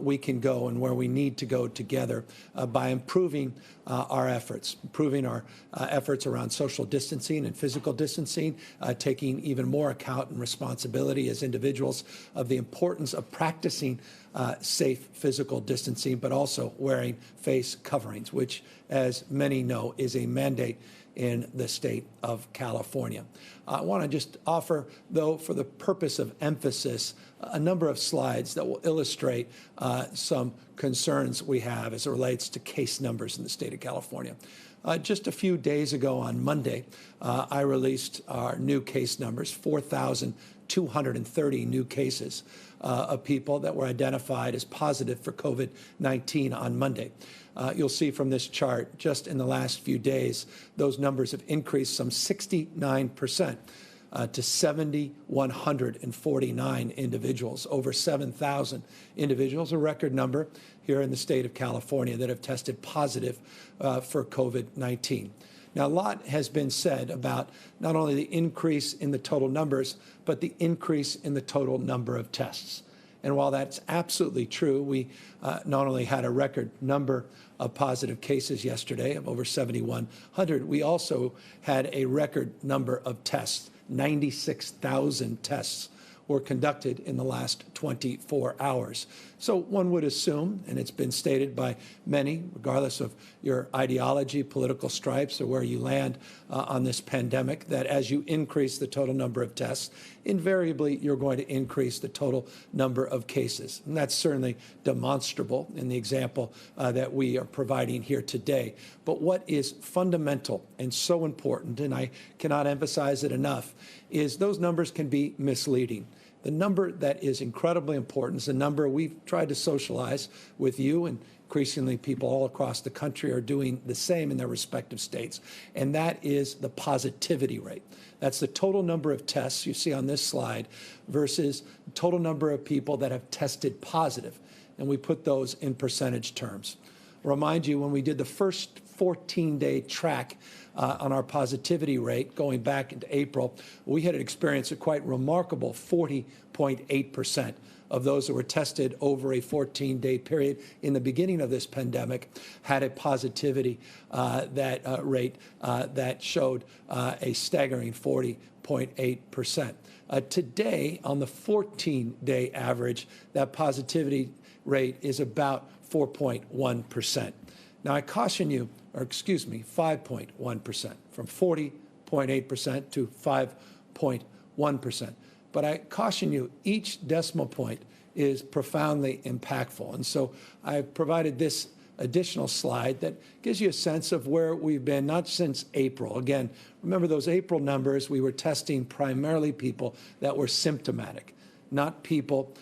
we can go and where we need to go together by improving our efforts around social distancing and physical distancing, taking even more account and responsibility as individuals of the importance of practicing safe physical distancing, but also wearing face coverings, which, as many know, is a mandate in the state of California. I want to just offer, though, for the purpose of emphasis, a number of slides that will illustrate some concerns we have as it relates to case numbers in the state of California. Just a few days ago on Monday, I released our new case numbers, 4,230 new cases of people that were identified as positive for COVID-19 on Monday. You'll see from this chart, just in the last few days, those numbers have increased some 69% to 7,149 individuals, over 7,000 individuals, a record number here in the state of California that have tested positive for COVID-19. Now, a lot has been said about not only the increase in the total numbers, but the increase in the total number of tests. And while that's absolutely true, we not only had a record number of positive cases yesterday of over 7,100, we also had a record number of tests. 96,000 tests were conducted in the last 24 hours. So one would assume, and it's been stated by many, regardless of your ideology, political stripes, or where you land on this pandemic, that as you increase the total number of tests, invariably you're going to increase the total number of cases. And that's certainly demonstrable in the example that we are providing here today. But what is fundamental and so important, and I cannot emphasize it enough, is those numbers can be misleading. The number that is incredibly important is the number we've tried to socialize with you, and increasingly people all across the country are doing the same in their respective states, and that is the positivity rate. That's the total number of tests you see on this slide versus the total number of people that have tested positive, and we put those in percentage terms. I'll remind you, when we did the first 14-day track on our positivity rate going back into April, we had experienced a quite remarkable 40.8% of those that were tested over a 14-day period in the beginning of this pandemic had a positivity rate that showed a staggering 40.8%. Today, on the 14-day average, that positivity rate is about 4.1%. Now, I caution you, 5.1%, from 40.8% to 5.1%. But I caution you, each decimal point is profoundly impactful. And so I've provided this additional slide that gives you a sense of where we've been, not since April. Again, remember those April numbers, we were testing primarily people that were symptomatic, not people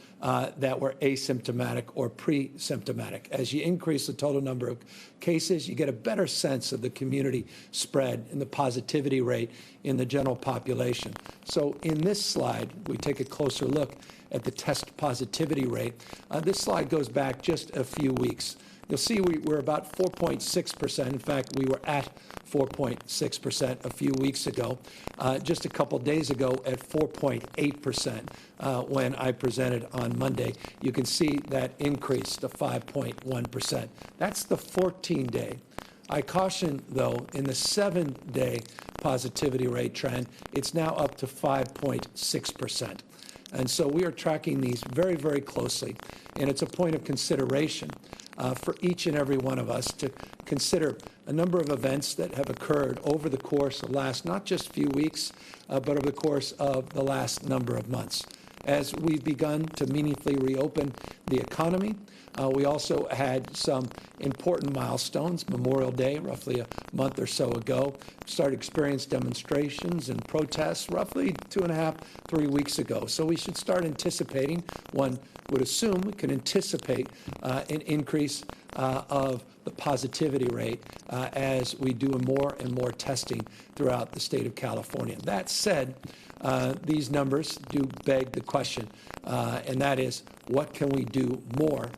that were asymptomatic or pre-symptomatic. As you increase the total number of cases, you get a better sense of the community spread and the positivity rate in the general population. So in this slide, we take a closer look at the test positivity rate. This slide goes back just a few weeks. You'll see we're about 4.6%. In fact, we were at 4.6% a few weeks ago. Just a couple days ago at 4.8% when I presented on Monday. You can see that increase to 5.1%. That's the 14-day. I caution, though, in the 7-day positivity rate trend, it's now up to 5.6%. And so we are tracking these very, very closely. And it's a point of consideration for each and every one of us to consider a number of events that have occurred over the course of the last, not just few weeks, but over the course of the last number of months. As we've begun to meaningfully reopen the economy, we also had some important milestones. Memorial Day, roughly a month or so ago, started experiencing demonstrations and protests roughly 2.5, 3 weeks ago. So we should start anticipating, one would assume we can anticipate an increase of the positivity rate as we do more and more testing throughout the state of California. That said, these numbers do beg the question, and that is, what can we do more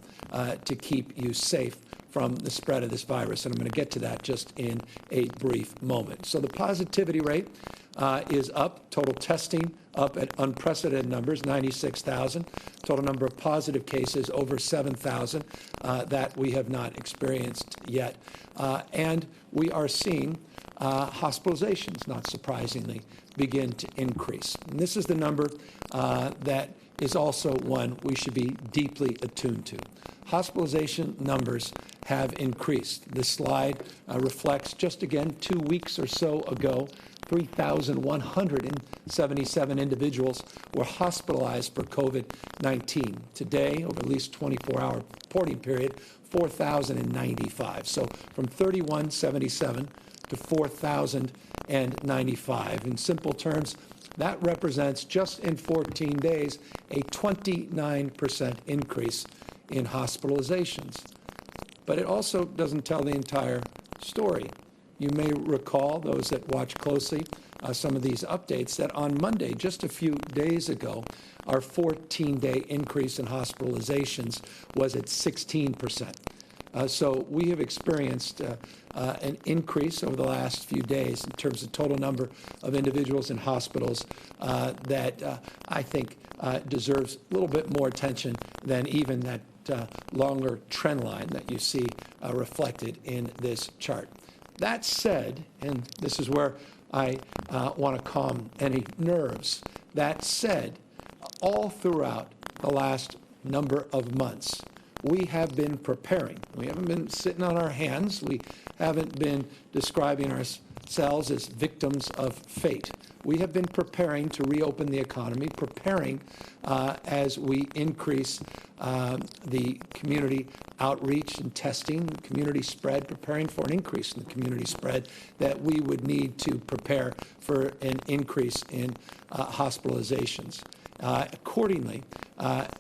to keep you safe from the spread of this virus? And I'm going to get to that just in a brief moment. So the positivity rate is up. Total testing up at unprecedented numbers, 96,000. Total number of positive cases over 7,000 that we have not experienced yet. And we are seeing hospitalizations, not surprisingly, begin to increase. And this is the number that is also one we should be deeply attuned to. Hospitalization numbers have increased. This slide reflects just again 2 weeks or so ago, 3,177 individuals were hospitalized for COVID-19. Today, over at least 24-hour reporting period, 4,095. So from 3,177 to 4,095. In simple terms, that represents just in 14 days a 29% increase in hospitalizations. But it also doesn't tell the entire story. You may recall, those that watch closely, some of these updates, that on Monday, just a few days ago, our 14-day increase in hospitalizations was at 16%. So we have experienced an increase over the last few days in terms of total number of individuals in hospitals that I think deserves a little bit more attention than even that longer trend line that you see reflected in this chart. That said, and this is where I want to calm any nerves, that said, all throughout the last number of months, we have been preparing. We haven't been sitting on our hands. We haven't been describing ourselves as victims of fate. We have been preparing to reopen the economy, preparing as we increase the community outreach and testing, community spread, preparing for an increase in the community spread that we would need to prepare for an increase in hospitalizations. Accordingly,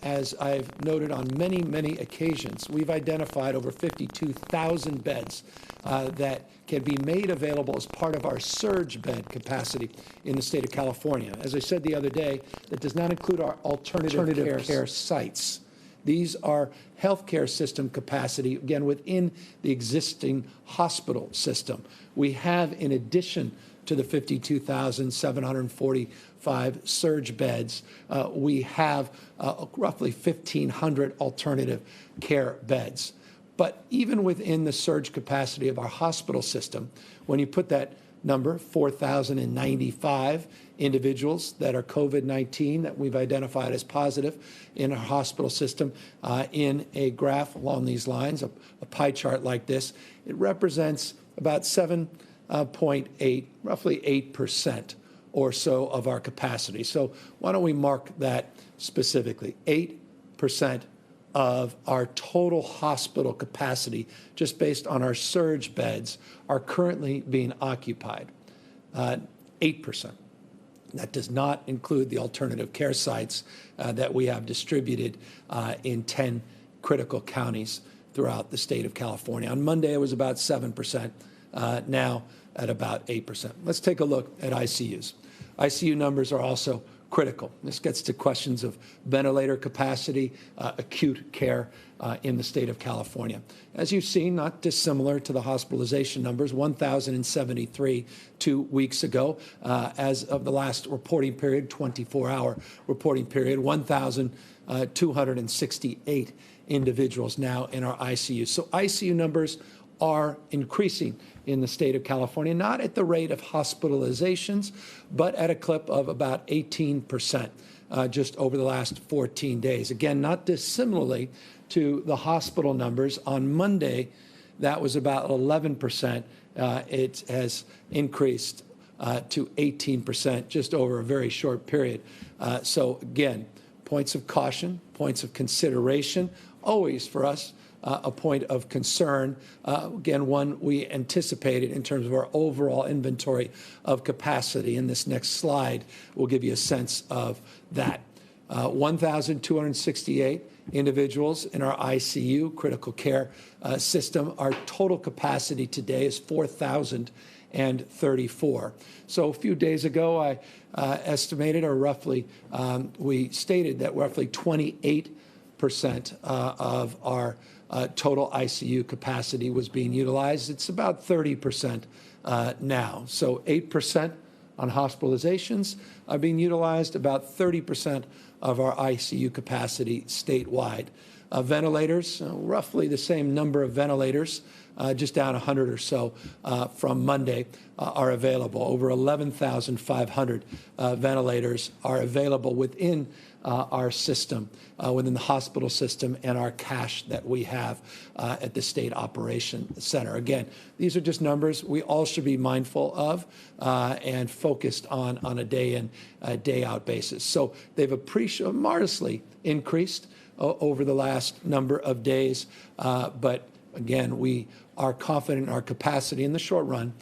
as I've noted on many, many occasions, we've identified over 52,000 beds that can be made available as part of our surge bed capacity in the state of California. As I said the other day, that does not include our alternative care sites. These are healthcare system capacity, again, within the existing hospital system. We have, in addition to the 52,745 surge beds, we have roughly 1,500 alternative care beds. But even within the surge capacity of our hospital system, when you put that number, 4,095 individuals that are COVID-19 that we've identified as positive in our hospital system, in a graph along these lines, a pie chart like this, it represents about 7.8, roughly 8% or so of our capacity. So why don't we mark that specifically? 8% of our total hospital capacity, just based on our surge beds, are currently being occupied. 8%. That does not include the alternative care sites that we have distributed in 10 critical counties throughout the state of California. On Monday, it was about 7%. Now at about 8%. Let's take a look at ICUs. ICU numbers are also critical. This gets to questions of ventilator capacity, acute care in the state of California. As you've seen, not dissimilar to the hospitalization numbers, 1,073 2 weeks ago. As of the last reporting period, 24-hour reporting period, 1,268 individuals now in our ICU. So ICU numbers are increasing in the state of California, not at the rate of hospitalizations, but at a clip of about 18% just over the last 14 days. Again, not dissimilarly to the hospital numbers. On Monday, that was about 11%. It has increased to 18% just over a very short period. So again, points of caution, points of consideration, always for us a point of concern, again, one we anticipated in terms of our overall inventory of capacity. And this next slide will give you a sense of that. 1,268 individuals in our ICU, critical care system. Our total capacity today is 4,034. So a few days ago, I estimated, or roughly, we stated that roughly 28% of our total ICU capacity was being utilized. It's about 30% now. So 8% on hospitalizations are being utilized, about 30% of our ICU capacity statewide. Ventilators, roughly the same number of ventilators, just down 100 or so from Monday, are available. Over 11,500 ventilators are available within our system, within the hospital system, and our cache that we have at the State Operation Center. Again, these are just numbers we all should be mindful of and focused on a day-in, day-out basis. So they've modestly increased over the last number of days, but again, we are confident in our capacity in the short run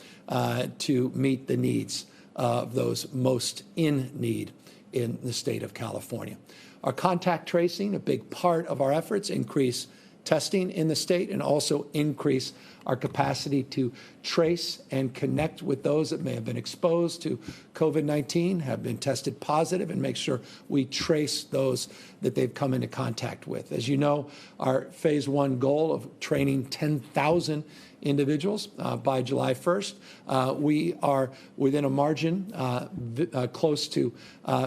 to meet the needs of those most in need in the state of California. Our contact tracing, a big part of our efforts, increase testing in the state and also increase our capacity to trace and connect with those that may have been exposed to COVID-19, have been tested positive, and make sure we trace those that they've come into contact with. As you know, our phase 1 goal of training 10,000 individuals by July 1st. We are within a margin close to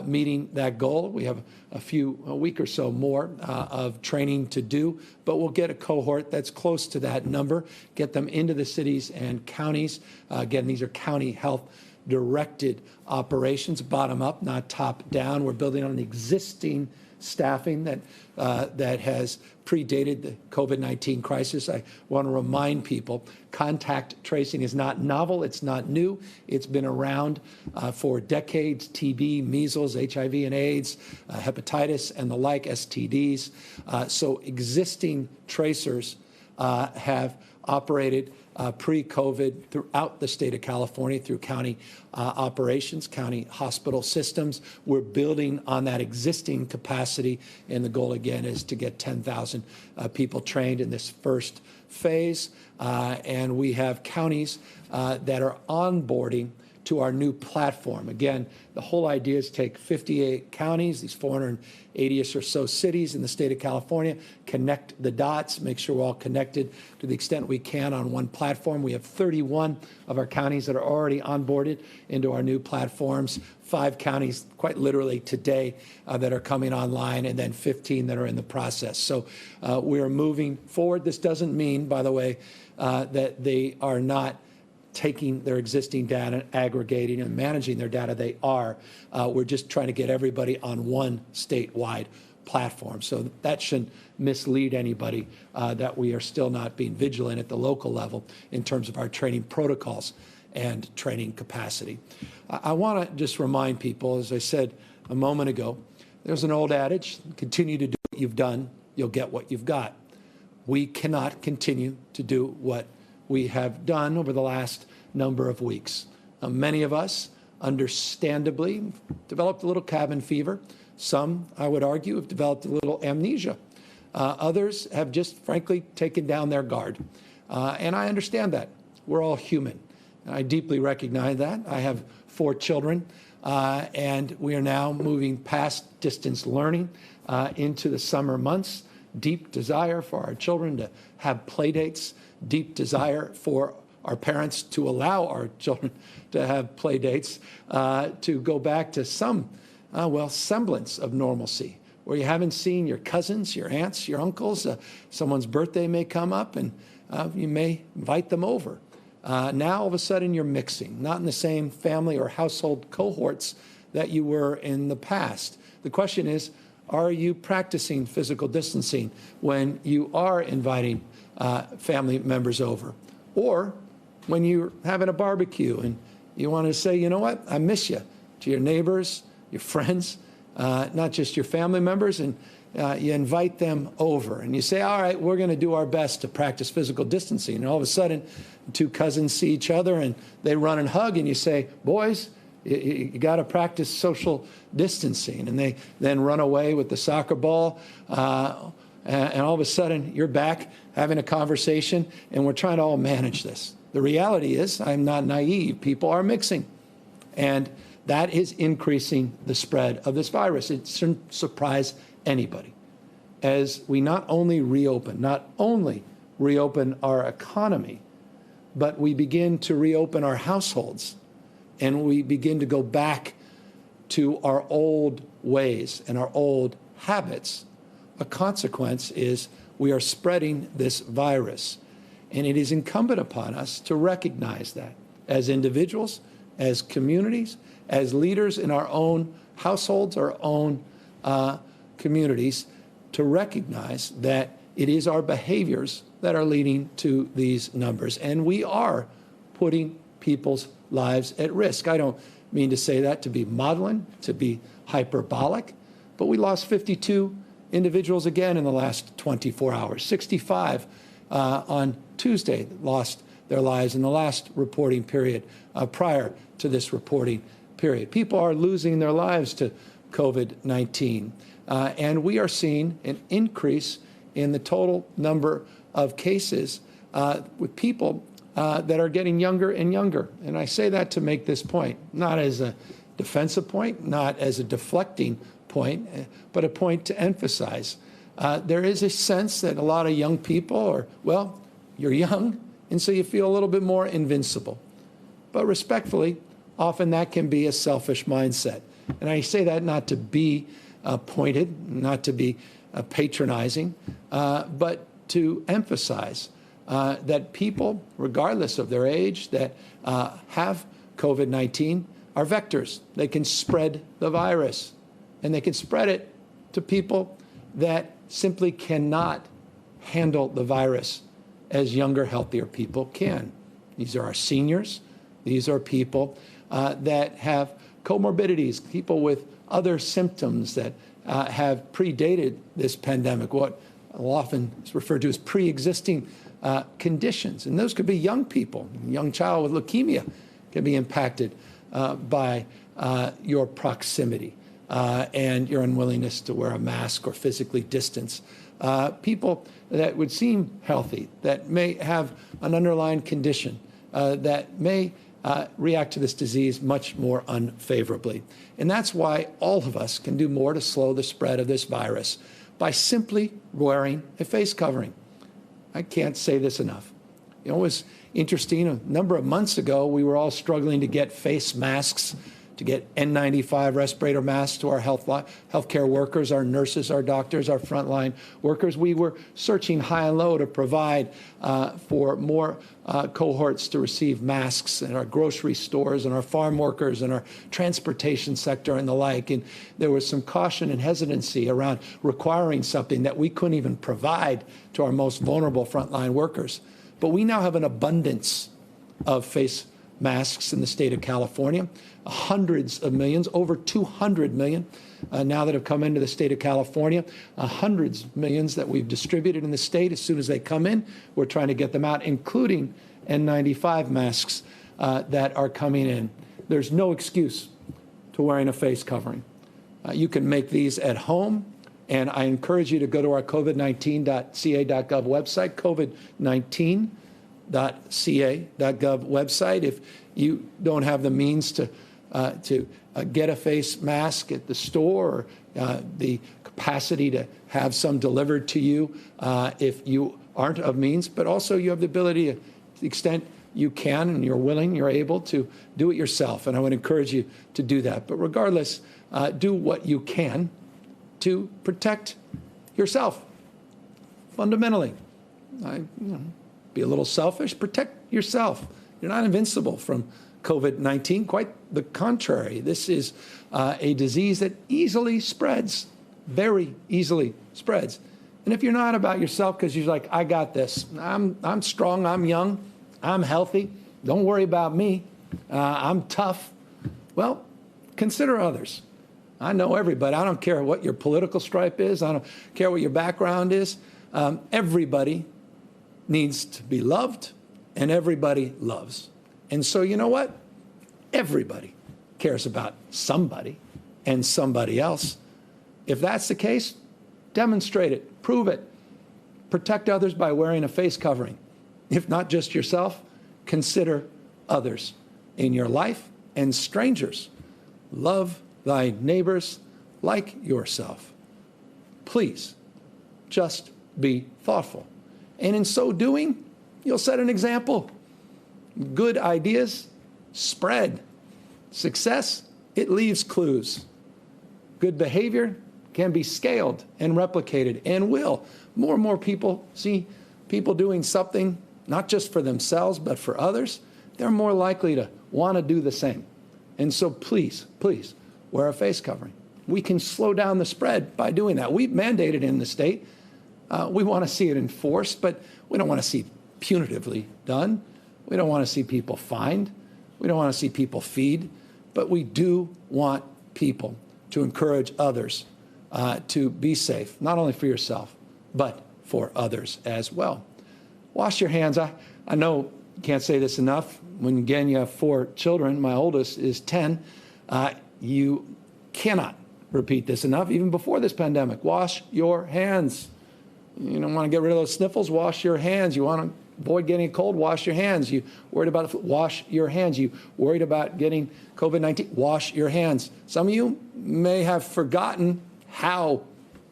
meeting that goal. We have a week or so more of training to do, but we'll get a cohort that's close to that number, get them into the cities and counties. Again, these are county health directed operations, bottom up, not top down. We're building on an existing staffing that has predated the COVID-19 crisis. I want to remind people, contact tracing is not novel. It's not new. It's been around for decades. TB, measles, HIV and AIDS, hepatitis, and the like, STDs. So existing tracers have operated pre-COVID throughout the state of California through county operations, county hospital systems. We're building on that existing capacity, and the goal again is to get 10,000 people trained in this first phase. And we have counties that are onboarding to our new platform. Again, the whole idea is take 58 counties, these 480-ish or so cities in the state of California, connect the dots, make sure we're all connected to the extent we can on one platform. We have 31 of our counties that are already onboarded into our new platforms, 5 counties quite literally today that are coming online, and then 15 that are in the process. So we are moving forward. This doesn't mean, by the way, that they are not taking their existing data, aggregating and managing their data. They are. We're just trying to get everybody on one statewide platform. So that shouldn't mislead anybody that we are still not being vigilant at the local level in terms of our training protocols and training capacity. I want to just remind people, as I said a moment ago, there's an old adage, continue to do what you've done, you'll get what you've got. We cannot continue to do what we have done over the last number of weeks. Many of us, understandably, developed a little cabin fever. Some, I would argue, have developed a little amnesia. Others have just, frankly, taken down their guard. And I understand that. We're all human. And I deeply recognize that. I have 4 children, and we are now moving past distance learning into the summer months. Deep desire for our children to have play dates, deep desire for our parents to allow our children to have play dates, to go back to some, semblance of normalcy, where you haven't seen your cousins, your aunts, your uncles. Someone's birthday may come up, and you may invite them over. Now, all of a sudden, you're mixing, not in the same family or household cohorts that you were in the past. The question is, are you practicing physical distancing when you are inviting family members over? Or when you're having a barbecue and you want to say, you know what, I miss you, to your neighbors, your friends, not just your family members, and you invite them over. And you say, all right, we're going to do our best to practice physical distancing. And all of a sudden, 2 cousins see each other and they run and hug, and you say, boys, you got to practice social distancing. And they then run away with the soccer ball. And all of a sudden, you're back having a conversation, and we're trying to all manage this. The reality is, I'm not naive. People are mixing. And that is increasing the spread of this virus. It shouldn't surprise anybody. As we not only reopen our economy, but we begin to reopen our households, and we begin to go back to our old ways and our old habits, a consequence is we are spreading this virus. And it is incumbent upon us to recognize that as individuals, as communities, as leaders in our own households, our own communities, to recognize that it is our behaviors that are leading to these numbers. And we are putting people's lives at risk. I don't mean to say that to be maudlin, to be hyperbolic, but we lost 52 individuals again in the last 24 hours. 65 on Tuesday lost their lives in the last reporting period prior to this reporting period. People are losing their lives to COVID-19. And we are seeing an increase in the total number of cases with people that are getting younger and younger. And I say that to make this point, not as a defensive point, not as a deflecting point, but a point to emphasize. There is a sense that a lot of young people are, well, you're young, and so you feel a little bit more invincible. But respectfully, often that can be a selfish mindset. And I say that not to be pointed, not to be patronizing, but to emphasize that people, regardless of their age, that have COVID-19 are vectors. They can spread the virus, and they can spread it to people that simply cannot handle the virus as younger, healthier people can. These are our seniors. These are people that have comorbidities, people with other symptoms that have predated this pandemic, what often is referred to as pre-existing conditions. And those could be young people. A young child with leukemia can be impacted by your proximity and your unwillingness to wear a mask or physically distance. People that would seem healthy, that may have an underlying condition, that may react to this disease much more unfavorably. And that's why all of us can do more to slow the spread of this virus by simply wearing a face covering. I can't say this enough. You know, it was interesting, a number of months ago, we were all struggling to get face masks, to get N95 respirator masks to our healthcare workers, our nurses, our doctors, our frontline workers. We were searching high and low to provide for more cohorts to receive masks in our grocery stores and our farm workers and our transportation sector and the like. And there was some caution and hesitancy around requiring something that we couldn't even provide to our most vulnerable frontline workers. But we now have an abundance of face masks in the state of California, hundreds of millions, over 200 million now that have come into the state of California, hundreds of millions that we've distributed in the state. As soon as they come in, we're trying to get them out, including N95 masks that are coming in. There's no excuse to wearing a face covering. You can make these at home, and I encourage you to go to our covid19.ca.gov website, covid19.ca.gov website. If you don't have the means to get a face mask at the store, or the capacity to have some delivered to you if you aren't of means, but also you have the ability, to the extent you can and you're willing, you're able to do it yourself. And I would encourage you to do that. But regardless, do what you can to protect yourself. Fundamentally, be a little selfish, protect yourself. You're not invincible from COVID-19, quite the contrary. This is a disease that easily spreads, very easily spreads. And if you're not about yourself because you're like, I got this, I'm strong, I'm young, I'm healthy, don't worry about me, I'm tough, well, consider others. I know everybody. I don't care what your political stripe is. I don't care what your background is. Everybody needs to be loved, and everybody loves. And so you know what? Everybody cares about somebody and somebody else. If that's the case, demonstrate it, prove it. Protect others by wearing a face covering. If not just yourself, consider others in your life and strangers. Love thy neighbors like yourself. Please, just be thoughtful. And in so doing, you'll set an example. Good ideas spread. Success, it leaves clues. Good behavior can be scaled and replicated and will. More and more people see people doing something, not just for themselves, but for others. They're more likely to want to do the same. And so please, please, wear a face covering. We can slow down the spread by doing that. We've mandated in the state. We want to see it enforced, but we don't want to see punitively done. We don't want to see people fined. We don't want to see people feed. But we do want people to encourage others to be safe, not only for yourself, but for others as well. Wash your hands. I know you can't say this enough. When, again, you have 4 children, my oldest is 10, you cannot repeat this enough, even before this pandemic. Wash your hands. You don't want to get rid of those sniffles? Wash your hands. You want to avoid getting a cold? Wash your hands. You worried about the flu? Wash your hands. You worried about getting COVID-19? Wash your hands. Some of you may have forgotten how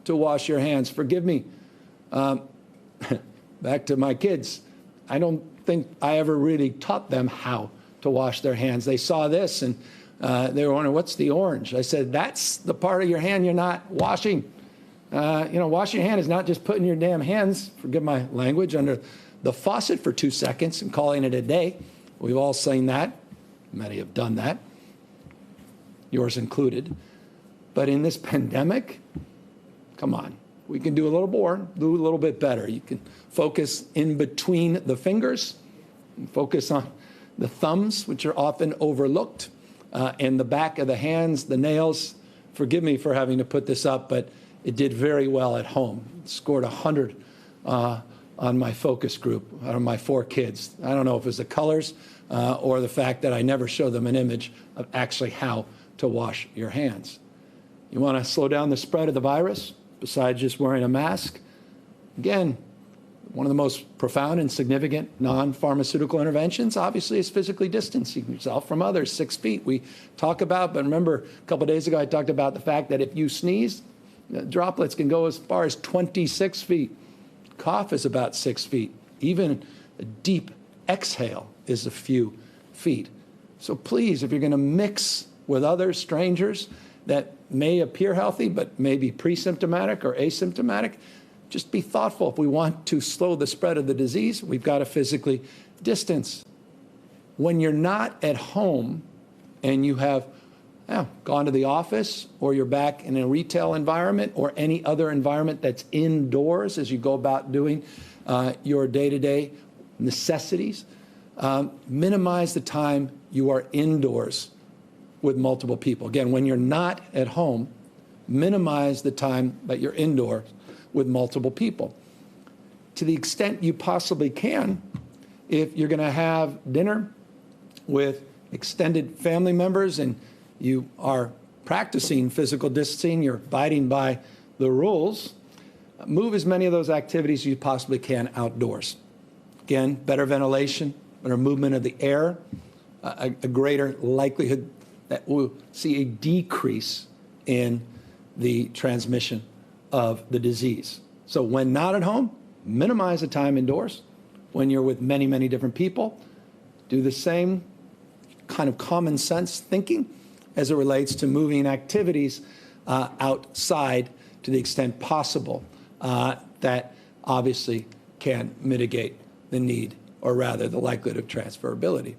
to wash your hands. Forgive me. Back to my kids. I don't think I ever really taught them how to wash their hands. They saw this and they were wondering, what's the orange? I said, that's the part of your hand you're not washing. Washing your hand is not just putting your damn hands, forgive my language, under the faucet for 2 seconds and calling it a day. We've all seen that. Many have done that, yours included. But in this pandemic, come on, we can do a little more, do a little bit better. You can focus in between the fingers, and focus on the thumbs, which are often overlooked, and the back of the hands, the nails. Forgive me for having to put this up, but it did very well at home. It scored 100 on my focus group out of my 4 kids. I don't know if it was the colors or the fact that I never show them an image of actually how to wash your hands. You want to slow down the spread of the virus besides just wearing a mask? Again, one of the most profound and significant non-pharmaceutical interventions, obviously, is physically distancing yourself from others, 6 feet. We talk about, but remember, a couple of days ago, I talked about the fact that if you sneeze, droplets can go as far as 26 feet. Cough is about 6 feet. Even a deep exhale is a few feet. So please, if you're going to mix with other strangers that may appear healthy but may be pre-symptomatic or asymptomatic, just be thoughtful. If we want to slow the spread of the disease, we've got to physically distance. When you're not at home and you have gone to the office, or you're back in a retail environment or any other environment that's indoors as you go about doing your day-to-day necessities, minimize the time you are indoors with multiple people. Again, when you're not at home, minimize the time that you're indoors with multiple people. To the extent you possibly can, if you're going to have dinner with extended family members and you are practicing physical distancing, you're abiding by the rules, move as many of those activities as you possibly can outdoors. Again, better ventilation, better movement of the air, a greater likelihood that we'll see a decrease in the transmission of the disease. So when not at home, minimize the time indoors. When you're with many, many different people, do the same kind of common sense thinking as it relates to moving activities outside to the extent possible that obviously can mitigate the need, or rather the likelihood of transferability.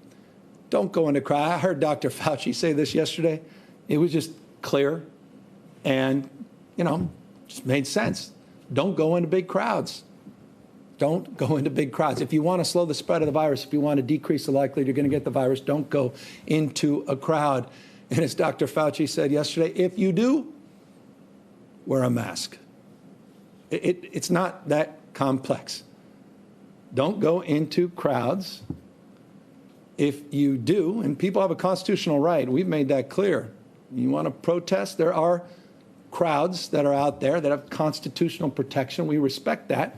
Don't go into crowd. I heard Dr. Fauci say this yesterday. It was just clear and, just made sense. Don't go into big crowds. Don't go into big crowds. If you want to slow the spread of the virus, if you want to decrease the likelihood you're going to get the virus, don't go into a crowd. And as Dr. Fauci said yesterday, if you do, wear a mask. It's not that complex. Don't go into crowds. If you do, and people have a constitutional right, we've made that clear. You want to protest, there are crowds that are out there that have constitutional protection. We respect that.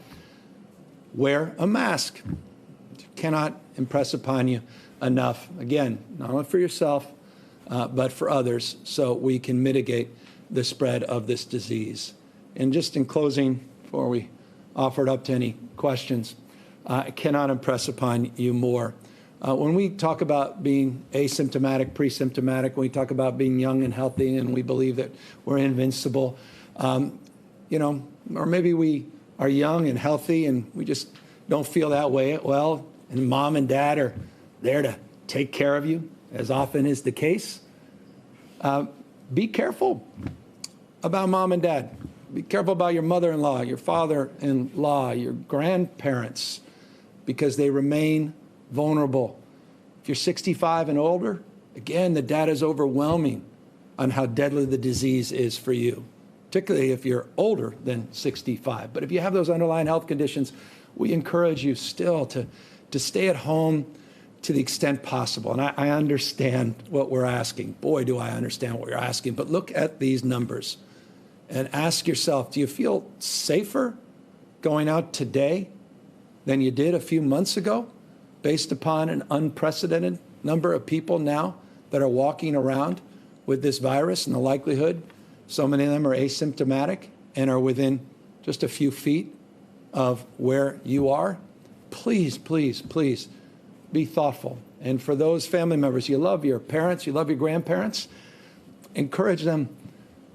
Wear a mask. Cannot impress upon you enough, again, not only for yourself, but for others, so we can mitigate the spread of this disease. And just in closing, before we offer it up to any questions, I cannot impress upon you more When we talk about being asymptomatic, pre-symptomatic, when we talk about being young and healthy and we believe that we're invincible, or maybe we are young and healthy and we just don't feel that way well, and mom and dad are there to take care of you, as often is the case. Be careful about mom and dad. Be careful about your mother-in-law, your father-in-law, your grandparents, because they remain vulnerable. If you're 65 and older, again, the data is overwhelming on how deadly the disease is for you, particularly if you're older than 65. But if you have those underlying health conditions, we encourage you still to stay at home to the extent possible. And I understand what we're asking. Boy, do I understand what you're asking. But look at these numbers and ask yourself, do you feel safer going out today than you did a few months ago, based upon an unprecedented number of people now that are walking around with this virus, and the likelihood so many of them are asymptomatic and are within just a few feet of where you are? Please, please, please be thoughtful. And for those family members, you love your parents, you love your grandparents, encourage them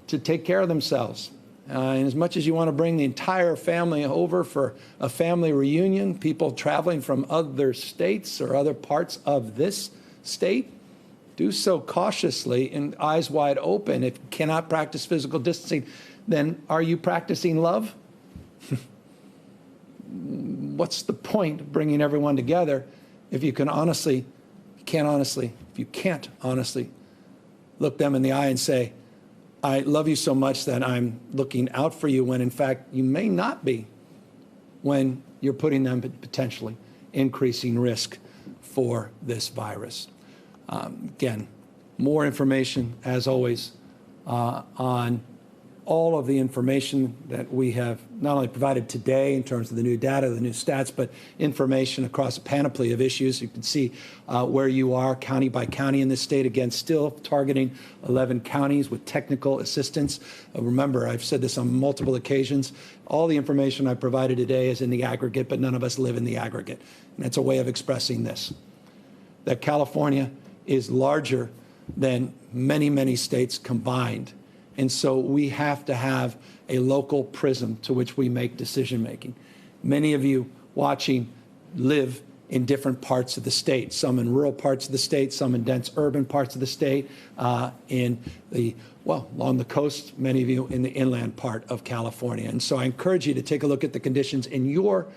to take care of themselves. And as much as you want to bring the entire family over for a family reunion, people traveling from other states or other parts of this state, do so cautiously and eyes wide open. If you cannot practice physical distancing, then are you practicing love? What's the point of bringing everyone together if you can't honestly look them in the eye and say, I love you so much that I'm looking out for you, when in fact you may not be, when you're putting them at potentially increasing risk for this virus. Again, more information, as always, on all of the information that we have not only provided today in terms of the new data, the new stats, but information across a panoply of issues. You can see where you are county by county in this state. Again, still targeting 11 counties with technical assistance. Remember, I've said this on multiple occasions. All the information I provided today is in the aggregate, but none of us live in the aggregate. And that's a way of expressing this, that California is larger than many, many states combined. And so we have to have a local prism to which we make decision making. Many of you watching live in different parts of the state, some in rural parts of the state, some in dense urban parts of the state, along the coast, many of you in the inland part of California. And so I encourage you to take a look at the conditions in your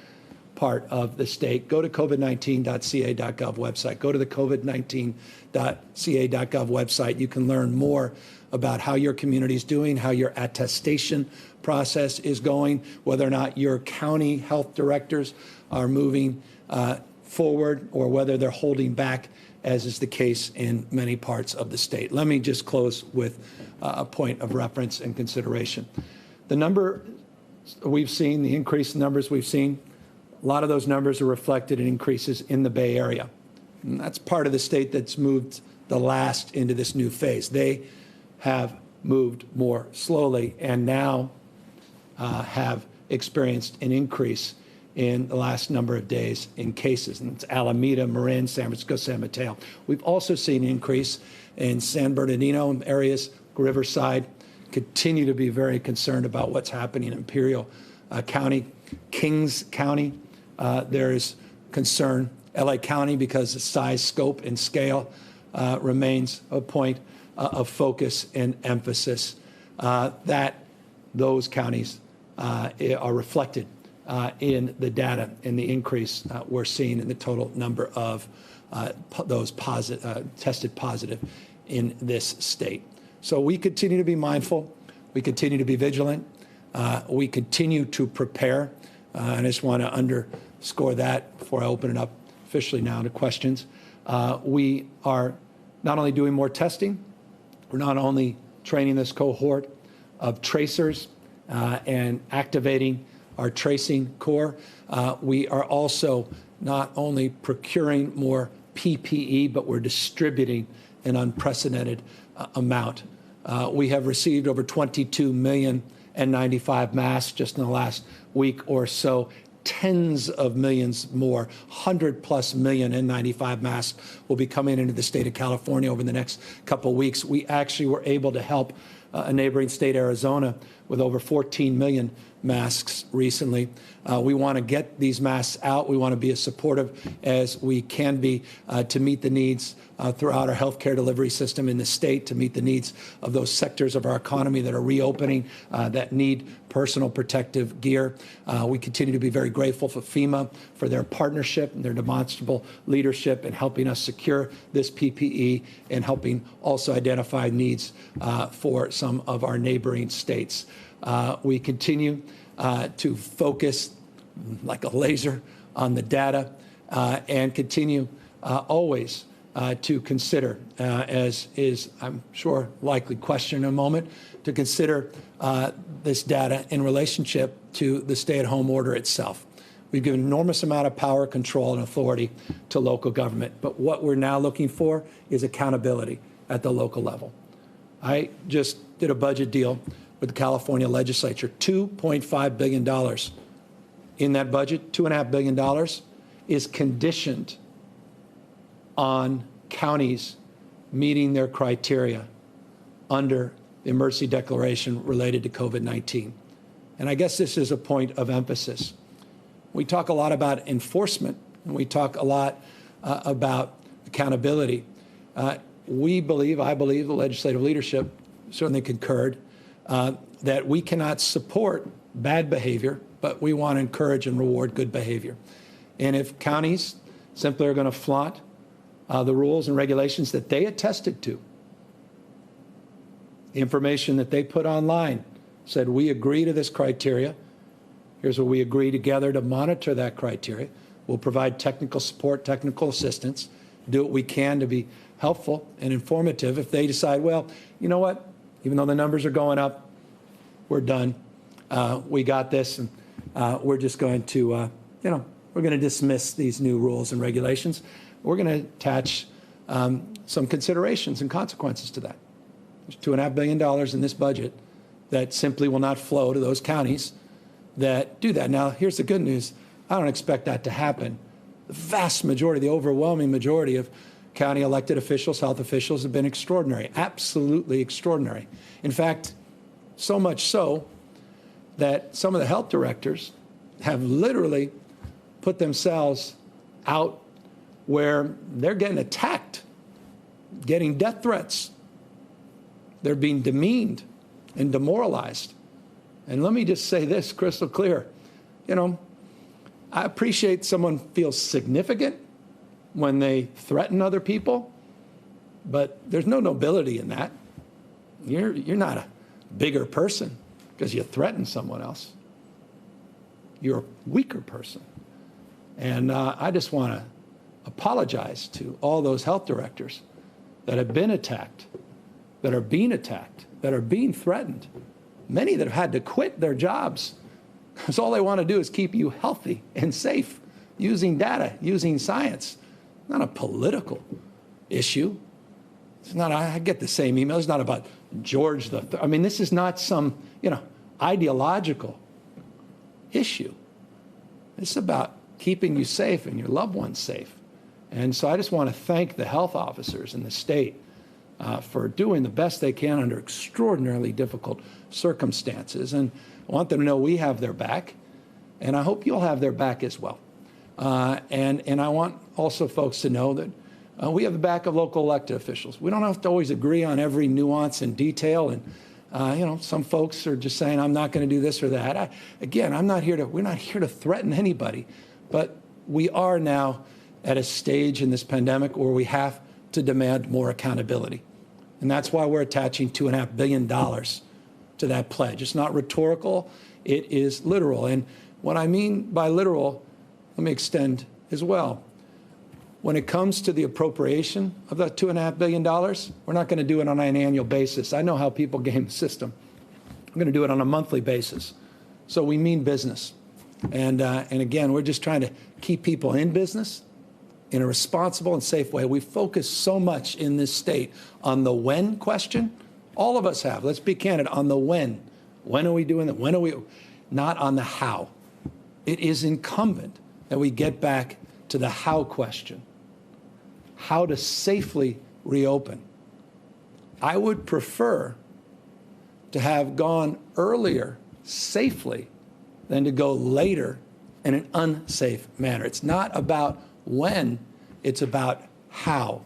part of the state. Go to covid19.ca.gov website. Go to the covid19.ca.gov website. You can learn more about how your community is doing, how your attestation process is going, whether or not your county health directors are moving forward or whether they're holding back, as is the case in many parts of the state. Let me just close with a point of reference and consideration. The number we've seen, the increased numbers we've seen, a lot of those numbers are reflected in increases in the Bay Area. And that's part of the state that's moved the last into this new phase. They have moved more slowly and now have experienced an increase in the last number of days in cases. And it's Alameda, Marin, San Francisco, San Mateo. We've also seen an increase in San Bernardino areas, Riverside. Continue to be very concerned about what's happening in Imperial County, Kings County. There is concern. LA County, because the size, scope, and scale remains a point of focus and emphasis, that those counties are reflected in the data and the increase we're seeing in the total number of those tested positive in this state. So we continue to be mindful. We continue to be vigilant. We continue to prepare. And I just want to underscore that before I open it up officially now to questions. We are not only doing more testing, we're not only training this cohort of tracers and activating our tracing core, we are also not only procuring more PPE, but we're distributing an unprecedented amount. We have received over 22 million N95 masks just in the last week or so. tens of millions more, 100+ million N95 masks will be coming into the state of California over the next couple of weeks. We actually were able to help a neighboring state, Arizona, with over 14 million masks recently. We want to get these masks out. We want to be as supportive as we can be to meet the needs throughout our healthcare delivery system in the state, to meet the needs of those sectors of our economy that are reopening, that need personal protective gear. We continue to be very grateful for FEMA for their partnership and their demonstrable leadership in helping us secure this PPE and helping also identify needs for some of our neighboring states. We continue to focus like a laser on the data and continue always to consider, as is, I'm sure, likely question in a moment, to consider this data in relationship to the stay-at-home order itself. We've given an enormous amount of power, control, and authority to local government. But what we're now looking for is accountability at the local level. I just did a budget deal with the California legislature, $2.5 billion. In that budget, $2.5 billion is conditioned on counties meeting their criteria under the emergency declaration related to COVID-19. And I guess this is a point of emphasis. We talk a lot about enforcement, and we talk a lot about accountability. I believe, the legislative leadership certainly concurred, that we cannot support bad behavior, but we want to encourage and reward good behavior. And if counties simply are going to flaunt the rules and regulations that they attested to, the information that they put online said, we agree to this criteria. Here's what we agree together to monitor that criteria. We'll provide technical support, technical assistance, do what we can to be helpful and informative. If they decide, well, you know what, even though the numbers are going up, we're done. We got this, and we're just going to, we're going to dismiss these new rules and regulations. We're going to attach some considerations and consequences to that. There's $2.5 billion in this budget that simply will not flow to those counties that do that. Now, here's the good news. I don't expect that to happen. The vast majority, the overwhelming majority of county elected officials, health officials have been extraordinary, absolutely extraordinary. In fact, so much so that some of the health directors have literally put themselves out where they're getting attacked, getting death threats. They're being demeaned and demoralized. And let me just say this crystal clear. I appreciate someone feels significant when they threaten other people, but there's no nobility in that. You're not a bigger person because you threaten someone else. You're a weaker person. And I just want to apologize to all those health directors that have been attacked, that are being attacked, that are being threatened, many that have had to quit their jobs because all they want to do is keep you healthy and safe using data, using science. Not a political issue. It's not, I get the same email. It's not about George the Third. I mean, this is not some, ideological issue. It's about keeping you safe and your loved ones safe. And so I just want to thank the health officers in the state for doing the best they can under extraordinarily difficult circumstances. And I want them to know we have their back, and I hope you'll have their back as well. And I want also folks to know that we have the back of local elected officials. We don't have to always agree on every nuance and detail. And, some folks are just saying, I'm not going to do this or that. We're not here to threaten anybody. But we are now at a stage in this pandemic where we have to demand more accountability. And that's why we're attaching $2.5 billion to that pledge. It's not rhetorical. It is literal. And what I mean by literal, let me extend as well. When it comes to the appropriation of that $2.5 billion, we're not going to do it on an annual basis. I know how people game the system. I'm going to do it on a monthly basis. So we mean business. And again, we're just trying to keep people in business in a responsible and safe way. We focus so much in this state on the when question. All of us have. Let's be candid on the when. When are we doing that? When are we? Not on the how. it is incumbent that we get back to the how question, how to safely reopen. I would prefer to have gone earlier safely than to go later in an unsafe manner. It's not about when, it's about how.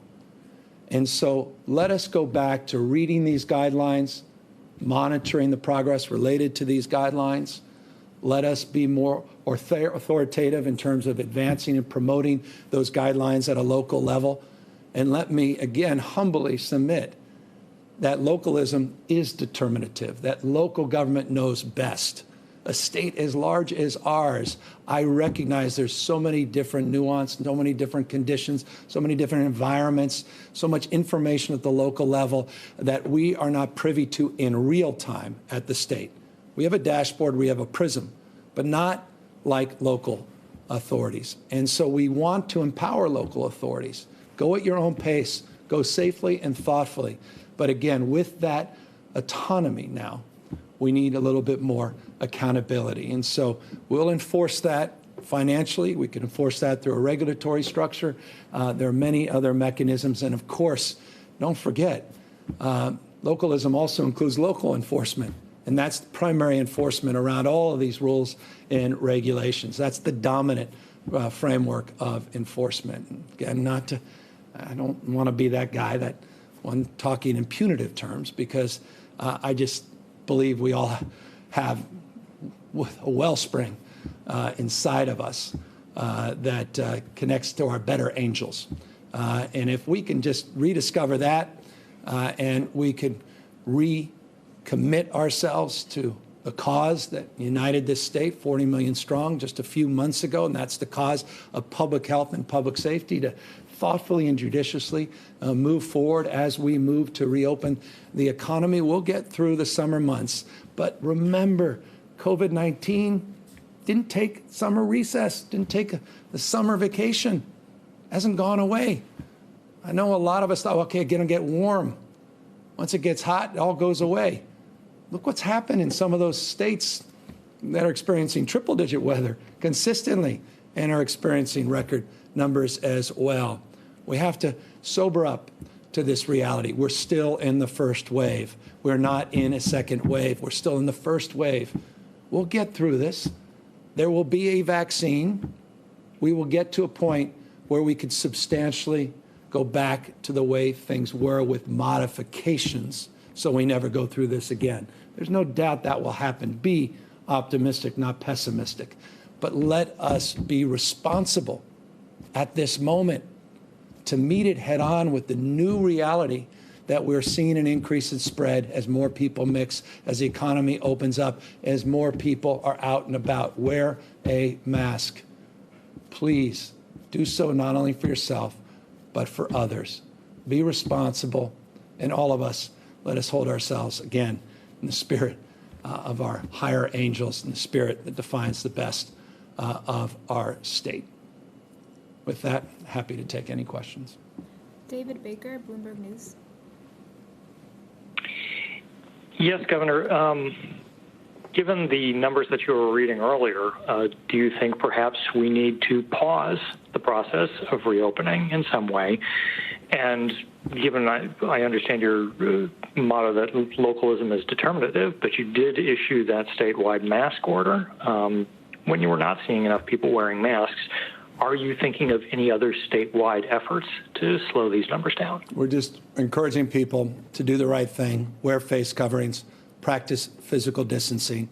And so let us go back to reading these guidelines, monitoring the progress related to these guidelines. Let us be more authoritative in terms of advancing and promoting those guidelines at a local level. And let me, again, humbly submit that localism is determinative, that local government knows best. A state as large as ours, I recognize there's so many different nuances, so many different conditions, so many different environments, so much information at the local level that we are not privy to in real time at the state. We have a dashboard, we have a prism, but not like local authorities. And so we want to empower local authorities. Go at your own pace, go safely and thoughtfully. But again, with that autonomy now, we need a little bit more accountability. And so we'll enforce that financially. We can enforce that through a regulatory structure. There are many other mechanisms. And of course, don't forget, localism also includes local enforcement. And that's the primary enforcement around all of these rules and regulations. That's the dominant framework of enforcement. Again, I don't want to be that guy that one talking in punitive terms, because I just believe we all have a wellspring inside of us that connects to our better angels. And if we can just rediscover that and we can recommit ourselves to the cause that united this state, 40 million strong, just a few months ago, and that's the cause of public health and public safety, to thoughtfully and judiciously move forward as we move to reopen the economy. We'll get through the summer months. But remember, COVID-19 didn't take summer recess, didn't take the summer vacation, hasn't gone away. I know a lot of us thought, okay, it's gonna get warm. Once it gets hot, it all goes away. Look what's happened in some of those states that are experiencing triple-digit weather consistently and are experiencing record numbers as well. We have to sober up to this reality. We're still in the first wave. We're not in a second wave. We're still in the first wave. We'll get through this. There will be a vaccine. We will get to a point where we could substantially go back to the way things were with modifications so we never go through this again. There's no doubt that will happen. Be optimistic, not pessimistic. But let us be responsible at this moment to meet it head on with the new reality that we're seeing an increase in spread as more people mix, as the economy opens up, as more people are out and about. Wear a mask. Please do so not only for yourself, but for others. Be responsible, and all of us, let us hold ourselves again in the spirit of our higher angels, in the spirit that defines the best of our state. With that, happy to take any questions. David Baker, Bloomberg News. Yes, Governor. Given the numbers that you were reading earlier, do you think perhaps we need to pause the process of reopening in some way? And given I understand your motto that localism is determinative, but you did issue that statewide mask order when you were not seeing enough people wearing masks. Are you thinking of any other statewide efforts to slow these numbers down? We're just encouraging people to do the right thing, wear face coverings, practice physical distancing,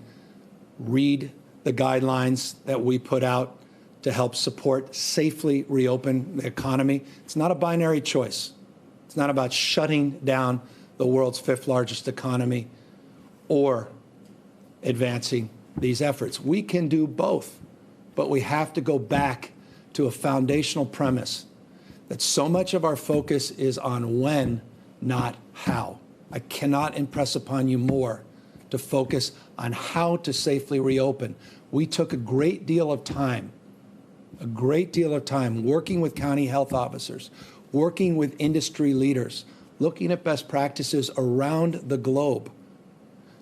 read the guidelines that we put out to help support safely reopen the economy. It's not a binary choice. It's not about shutting down the world's fifth largest economy or advancing these efforts. We can do both, but we have to go back to a foundational premise that so much of our focus is on when, not how. I cannot impress upon you more to focus on how to safely reopen. We took a great deal of time working with county health officers, working with industry leaders, looking at best practices around the globe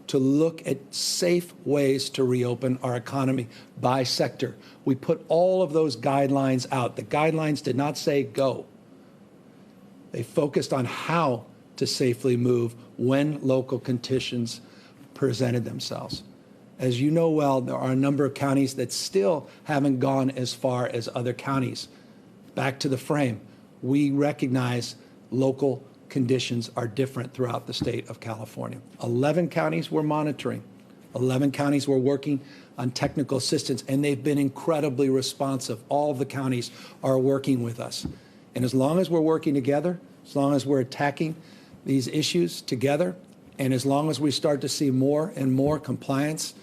to look at safe ways to reopen our economy by sector. We put all of those guidelines out. The guidelines did not say go. They focused on how to safely move when local conditions presented themselves. As you know well, there are a number of counties that still haven't gone as far as other counties. Back to the frame, we recognize local conditions are different throughout the state of California. 11 counties we're monitoring. 11 counties we're working on technical assistance, and they've been incredibly responsive. All of the counties are working with us. And as long as we're working together, as long as we're attacking these issues together, and as long as we start to see more and more compliance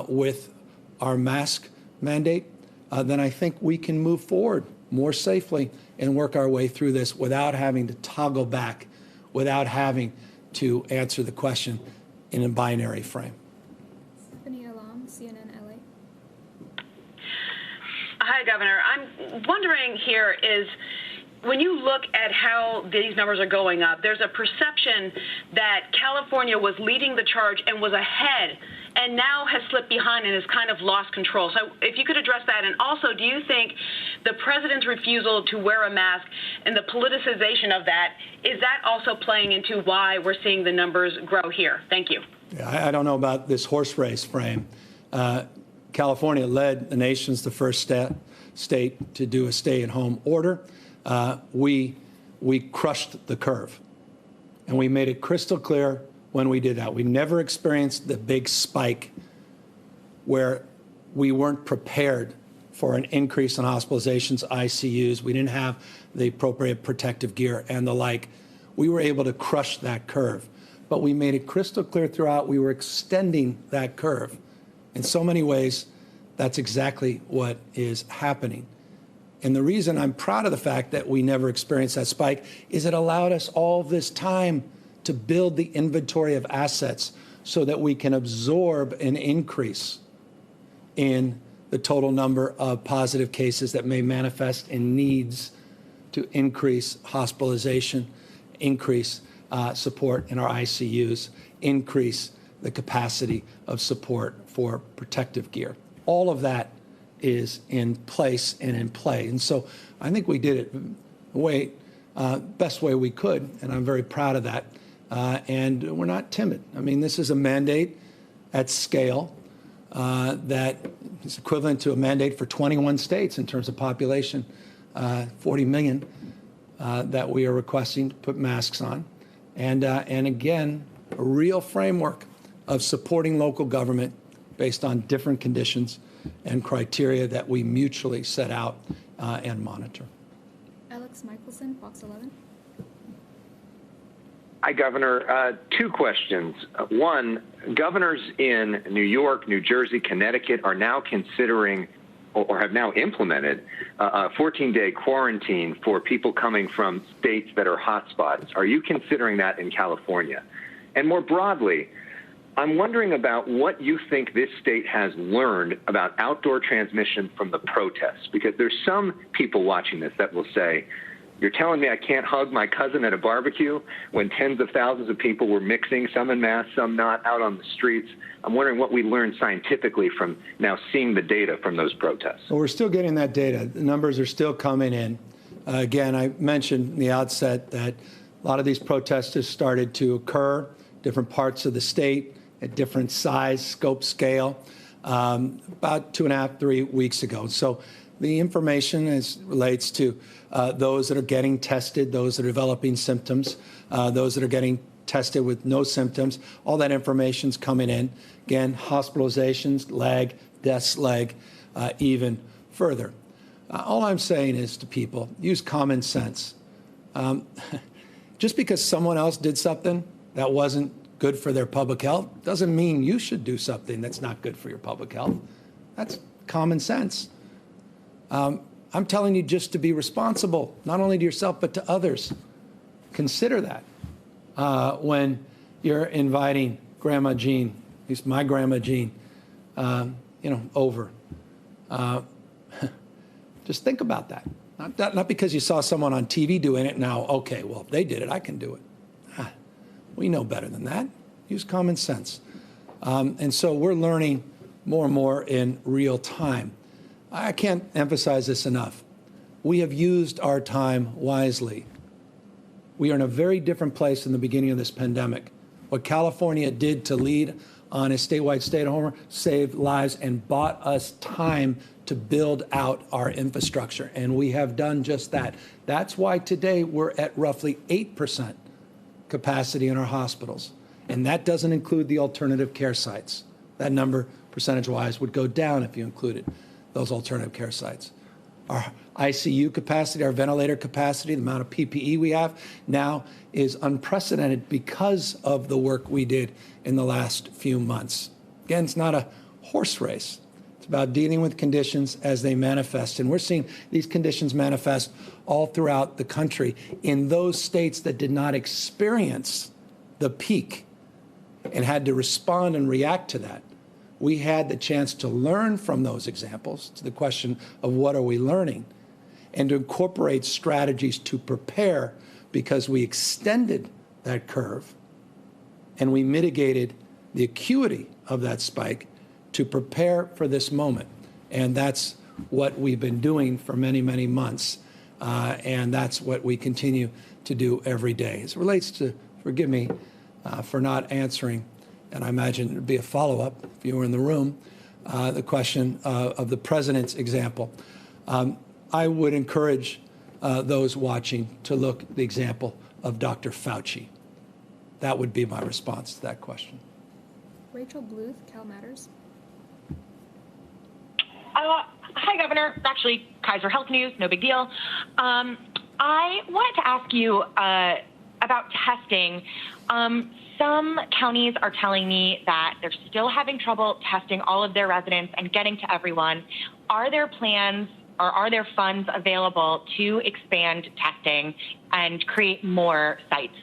with our mask mandate, then I think we can move forward more safely and work our way through this without having to toggle back, without having to answer the question in a binary frame. Stephanie Alam, CNN LA. Hi, Governor. I'm wondering here is, when you look at how these numbers are going up, there's a perception that California was leading the charge and was ahead and now has slipped behind and has kind of lost control. So if you could address that. And also, do you think the president's refusal to wear a mask and the politicization of that, is that also playing into why we're seeing the numbers grow here? Thank you. Yeah, I don't know about this horse race frame. California led the nation's the first state to do a stay-at-home order. We crushed the curve, and we made it crystal clear when we did that. We never experienced the big spike where we weren't prepared for an increase in hospitalizations, ICUs. We didn't have the appropriate protective gear and the like. We were able to crush that curve, but we made it crystal clear throughout we were extending that curve. In so many ways, that's exactly what is happening. And the reason I'm proud of the fact that we never experienced that spike is it allowed us all this time to build the inventory of assets so that we can absorb an increase in the total number of positive cases that may manifest in needs to increase hospitalization, increase support in our ICUs, increase the capacity of support for protective gear. All of that is in place and in play. And so I think we did it the best way we could, and I'm very proud of that. And we're not timid. I mean, this is a mandate at scale that is equivalent to a mandate for 21 states in terms of population, 40 million that we are requesting to put masks on. And again, a real framework of supporting local government based on different conditions and criteria that we mutually set out and monitor. Alex Michelson, Fox 11. Hi, Governor. Two questions. One, governors in New York, New Jersey, Connecticut are now considering or have now implemented a 14-day quarantine for people coming from states that are hotspots. Are you considering that in California? And more broadly, I'm wondering about what you think this state has learned about outdoor transmission from the protests, because there's some people watching this that will say, you're telling me I can't hug my cousin at a barbecue when tens of thousands of people were mixing, some in masks, some not, out on the streets. I'm wondering what we learned scientifically from now seeing the data from those protests. Well, we're still getting that data. The numbers are still coming in. Again, I mentioned in the outset that a lot of these protests have started to occur, different parts of the state, at different size, scope, scale, about 2.5, 3 weeks ago. So the information relates to those that are getting tested, those that are developing symptoms, those that are getting tested with no symptoms. All that information's coming in. Again, hospitalizations, lag, deaths, lag, even further. All I'm saying is to people, use common sense. Just because someone else did something that wasn't good for their public health doesn't mean you should do something that's not good for your public health. That's common sense. I'm telling you just to be responsible, not only to yourself, but to others. Consider that when you're inviting Grandma Jean, at least my Grandma Jean, over. Just think about that. Not because you saw someone on TV doing it, now, okay, well, if they did it, I can do it. We know better than that. Use common sense. And so we're learning more and more in real time. I can't emphasize this enough. We have used our time wisely. We are in a very different place in the beginning of this pandemic. What California did to lead on a statewide stay-at-home saved lives and bought us time to build out our infrastructure, and we have done just that. That's why today we're at roughly 8% capacity in our hospitals, and that doesn't include the alternative care sites. That number, percentage-wise, would go down if you included those alternative care sites. Our ICU capacity, our ventilator capacity, the amount of PPE we have now is unprecedented because of the work we did in the last few months. Again, it's not a horse race. It's about dealing with conditions as they manifest. And we're seeing these conditions manifest all throughout the country in those states that did not experience the peak and had to respond and react to that. We had the chance to learn from those examples, to the question of what are we learning, and to incorporate strategies to prepare, because we extended that curve and we mitigated the acuity of that spike to prepare for this moment. And that's what we've been doing for many, many months. And that's what we continue to do every day. As it relates to, forgive me for not answering, and I imagine it would be a follow-up if you were in the room, the question of the president's example. I would encourage those watching to look at the example of Dr. Fauci. That would be my response to that question. Rachel Bluth, Cal Matters. Hi, Governor. Actually, Kaiser Health News, no big deal. I wanted to ask you about testing. Some counties are telling me that they're still having trouble testing all of their residents and getting to everyone. Are there plans or are there funds available to expand testing and create more sites?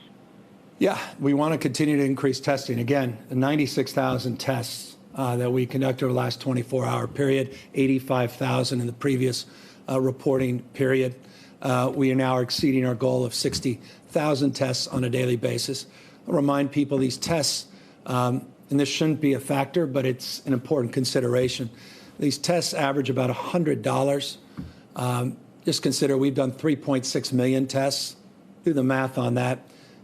Yeah, we want to continue to increase testing. Again, the 96,000 tests that we conducted over the last 24-hour period, 85,000 in the previous reporting period. We are now exceeding our goal of 60,000 tests on a daily basis. I'll remind people these tests, and this shouldn't be a factor, but it's an important consideration. These tests average about $100. Just consider we've done 3.6 million tests. Do the math on that.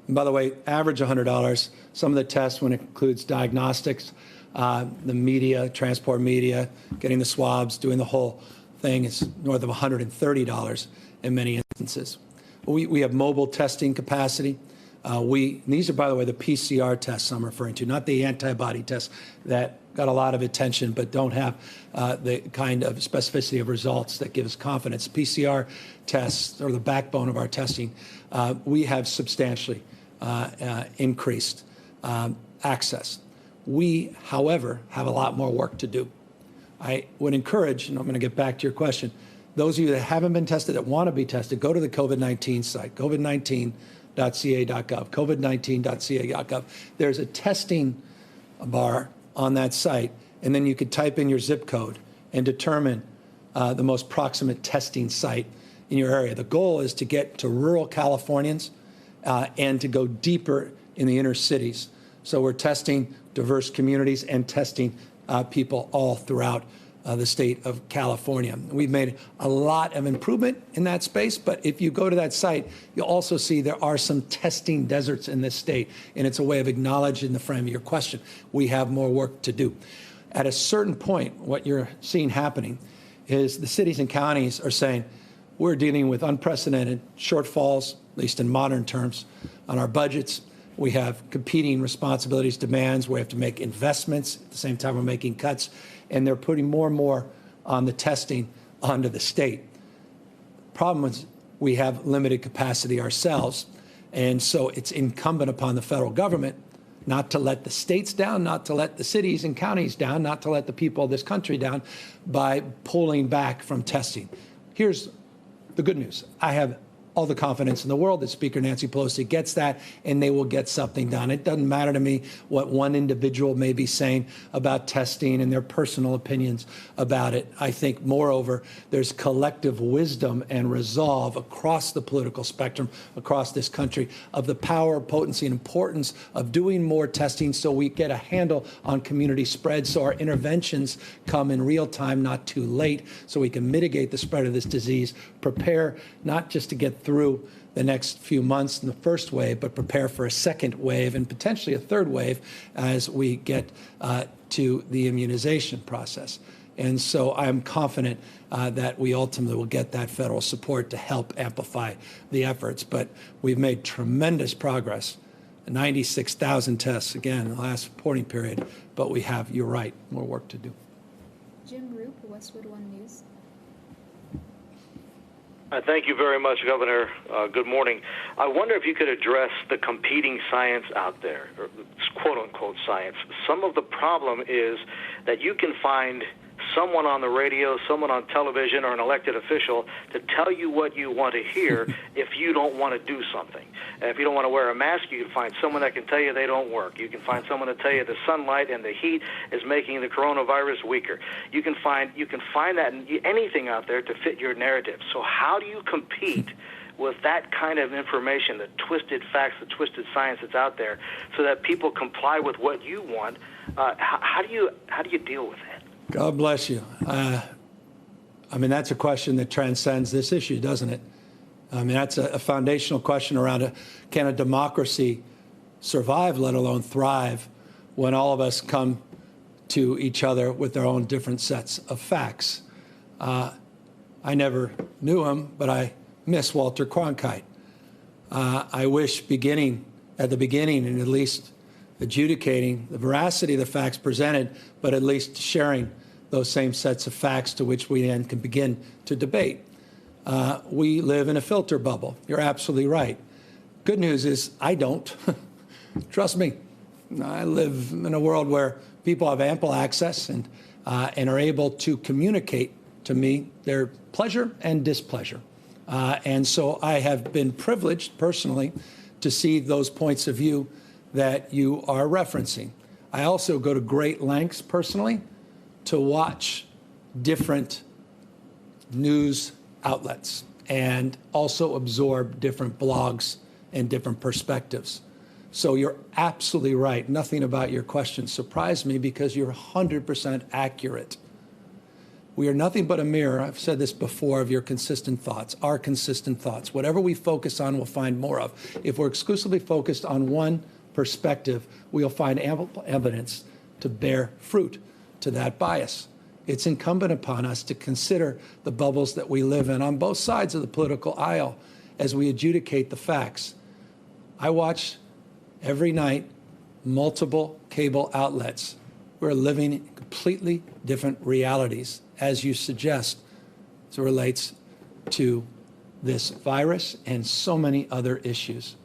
And by the way, average $100. Some of the tests, when it includes diagnostics, the media, transport media, getting the swabs, doing the whole thing, is north of $130 in many instances. We have mobile testing capacity. These are, by the way, the PCR tests I'm referring to, not the antibody tests that got a lot of attention but don't have the kind of specificity of results that give us confidence. PCR tests are the backbone of our testing. We have substantially increased access. We, however, have a lot more work to do. I would encourage, and I'm going to get back to your question, those of you that haven't been tested, that want to be tested, go to the COVID-19 site, covid19.ca.gov, covid19.ca.gov. There's a testing bar on that site, and then you could type in your zip code and determine the most proximate testing site in your area. The goal is to get to rural Californians and to go deeper in the inner cities. So we're testing diverse communities and testing people all throughout the state of California. We've made a lot of improvement in that space, but if you go to that site, you'll also see there are some testing deserts in this state, and it's a way of acknowledging the frame of your question. We have more work to do. At a certain point, what you're seeing happening is the cities and counties are saying, we're dealing with unprecedented shortfalls, at least in modern terms, on our budgets. We have competing responsibilities, demands. We have to make investments. At the same time, we're making cuts. And they're putting more and more on the testing onto the state. Problem is, we have limited capacity ourselves. And so it's incumbent upon the federal government not to let the states down, not to let the cities and counties down, not to let the people of this country down by pulling back from testing. Here's the good news. I have all the confidence in the world that Speaker Nancy Pelosi gets that, and they will get something done. It doesn't matter to me what one individual may be saying about testing and their personal opinions about it. I think, moreover, there's collective wisdom and resolve across the political spectrum, across this country, of the power, potency, and importance of doing more testing so we get a handle on community spread, so our interventions come in real time, not too late, so we can mitigate the spread of this disease, prepare not just to get through the next few months in the first wave, but prepare for a second wave and potentially a third wave as we get to the immunization process. And so I'm confident that we ultimately will get that federal support to help amplify the efforts. But we've made tremendous progress. 96,000 tests, again, in the last reporting period. But we have, you're right, more work to do. Jim Roop, Westwood One News. Thank you very much, Governor. Good morning. I wonder if you could address the competing science out there, or quote-unquote science. Some of the problem is that you can find someone on the radio, someone on television, or an elected official to tell you what you want to hear if you don't want to do something. And if you don't want to wear a mask, you can find someone that can tell you they don't work. You can find someone to tell you the sunlight and the heat is making the coronavirus weaker. You can find that in anything out there to fit your narrative. So how do you compete with that kind of information, the twisted facts, the twisted science that's out there, so that people comply with what you want? How do you deal with that? God bless you. I mean, that's a question that transcends this issue, doesn't it? I mean, that's a foundational question around can a democracy survive, let alone thrive, when all of us come to each other with our own different sets of facts. I never knew him, but I miss Walter Cronkite. I wish at the beginning and at least adjudicating the veracity of the facts presented, but at least sharing those same sets of facts to which we then can begin to debate. We live in a filter bubble. You're absolutely right. Good news is I don't. Trust me. I live in a world where people have ample access and are able to communicate to me their pleasure and displeasure. And so I have been privileged personally to see those points of view that you are referencing. I also go to great lengths personally to watch different news outlets and also absorb different blogs and different perspectives. So you're absolutely right. Nothing about your question surprised me because you're 100% accurate. We are nothing but a mirror, I've said this before, of your consistent thoughts, our consistent thoughts. Whatever we focus on, we'll find more of. If we're exclusively focused on one perspective, we'll find ample evidence to bear fruit to that bias. It's incumbent upon us to consider the bubbles that we live in on both sides of the political aisle as we adjudicate the facts. I watch every night multiple cable outlets. We're living in completely different realities, as you suggest, as it relates to this virus and so many other issues.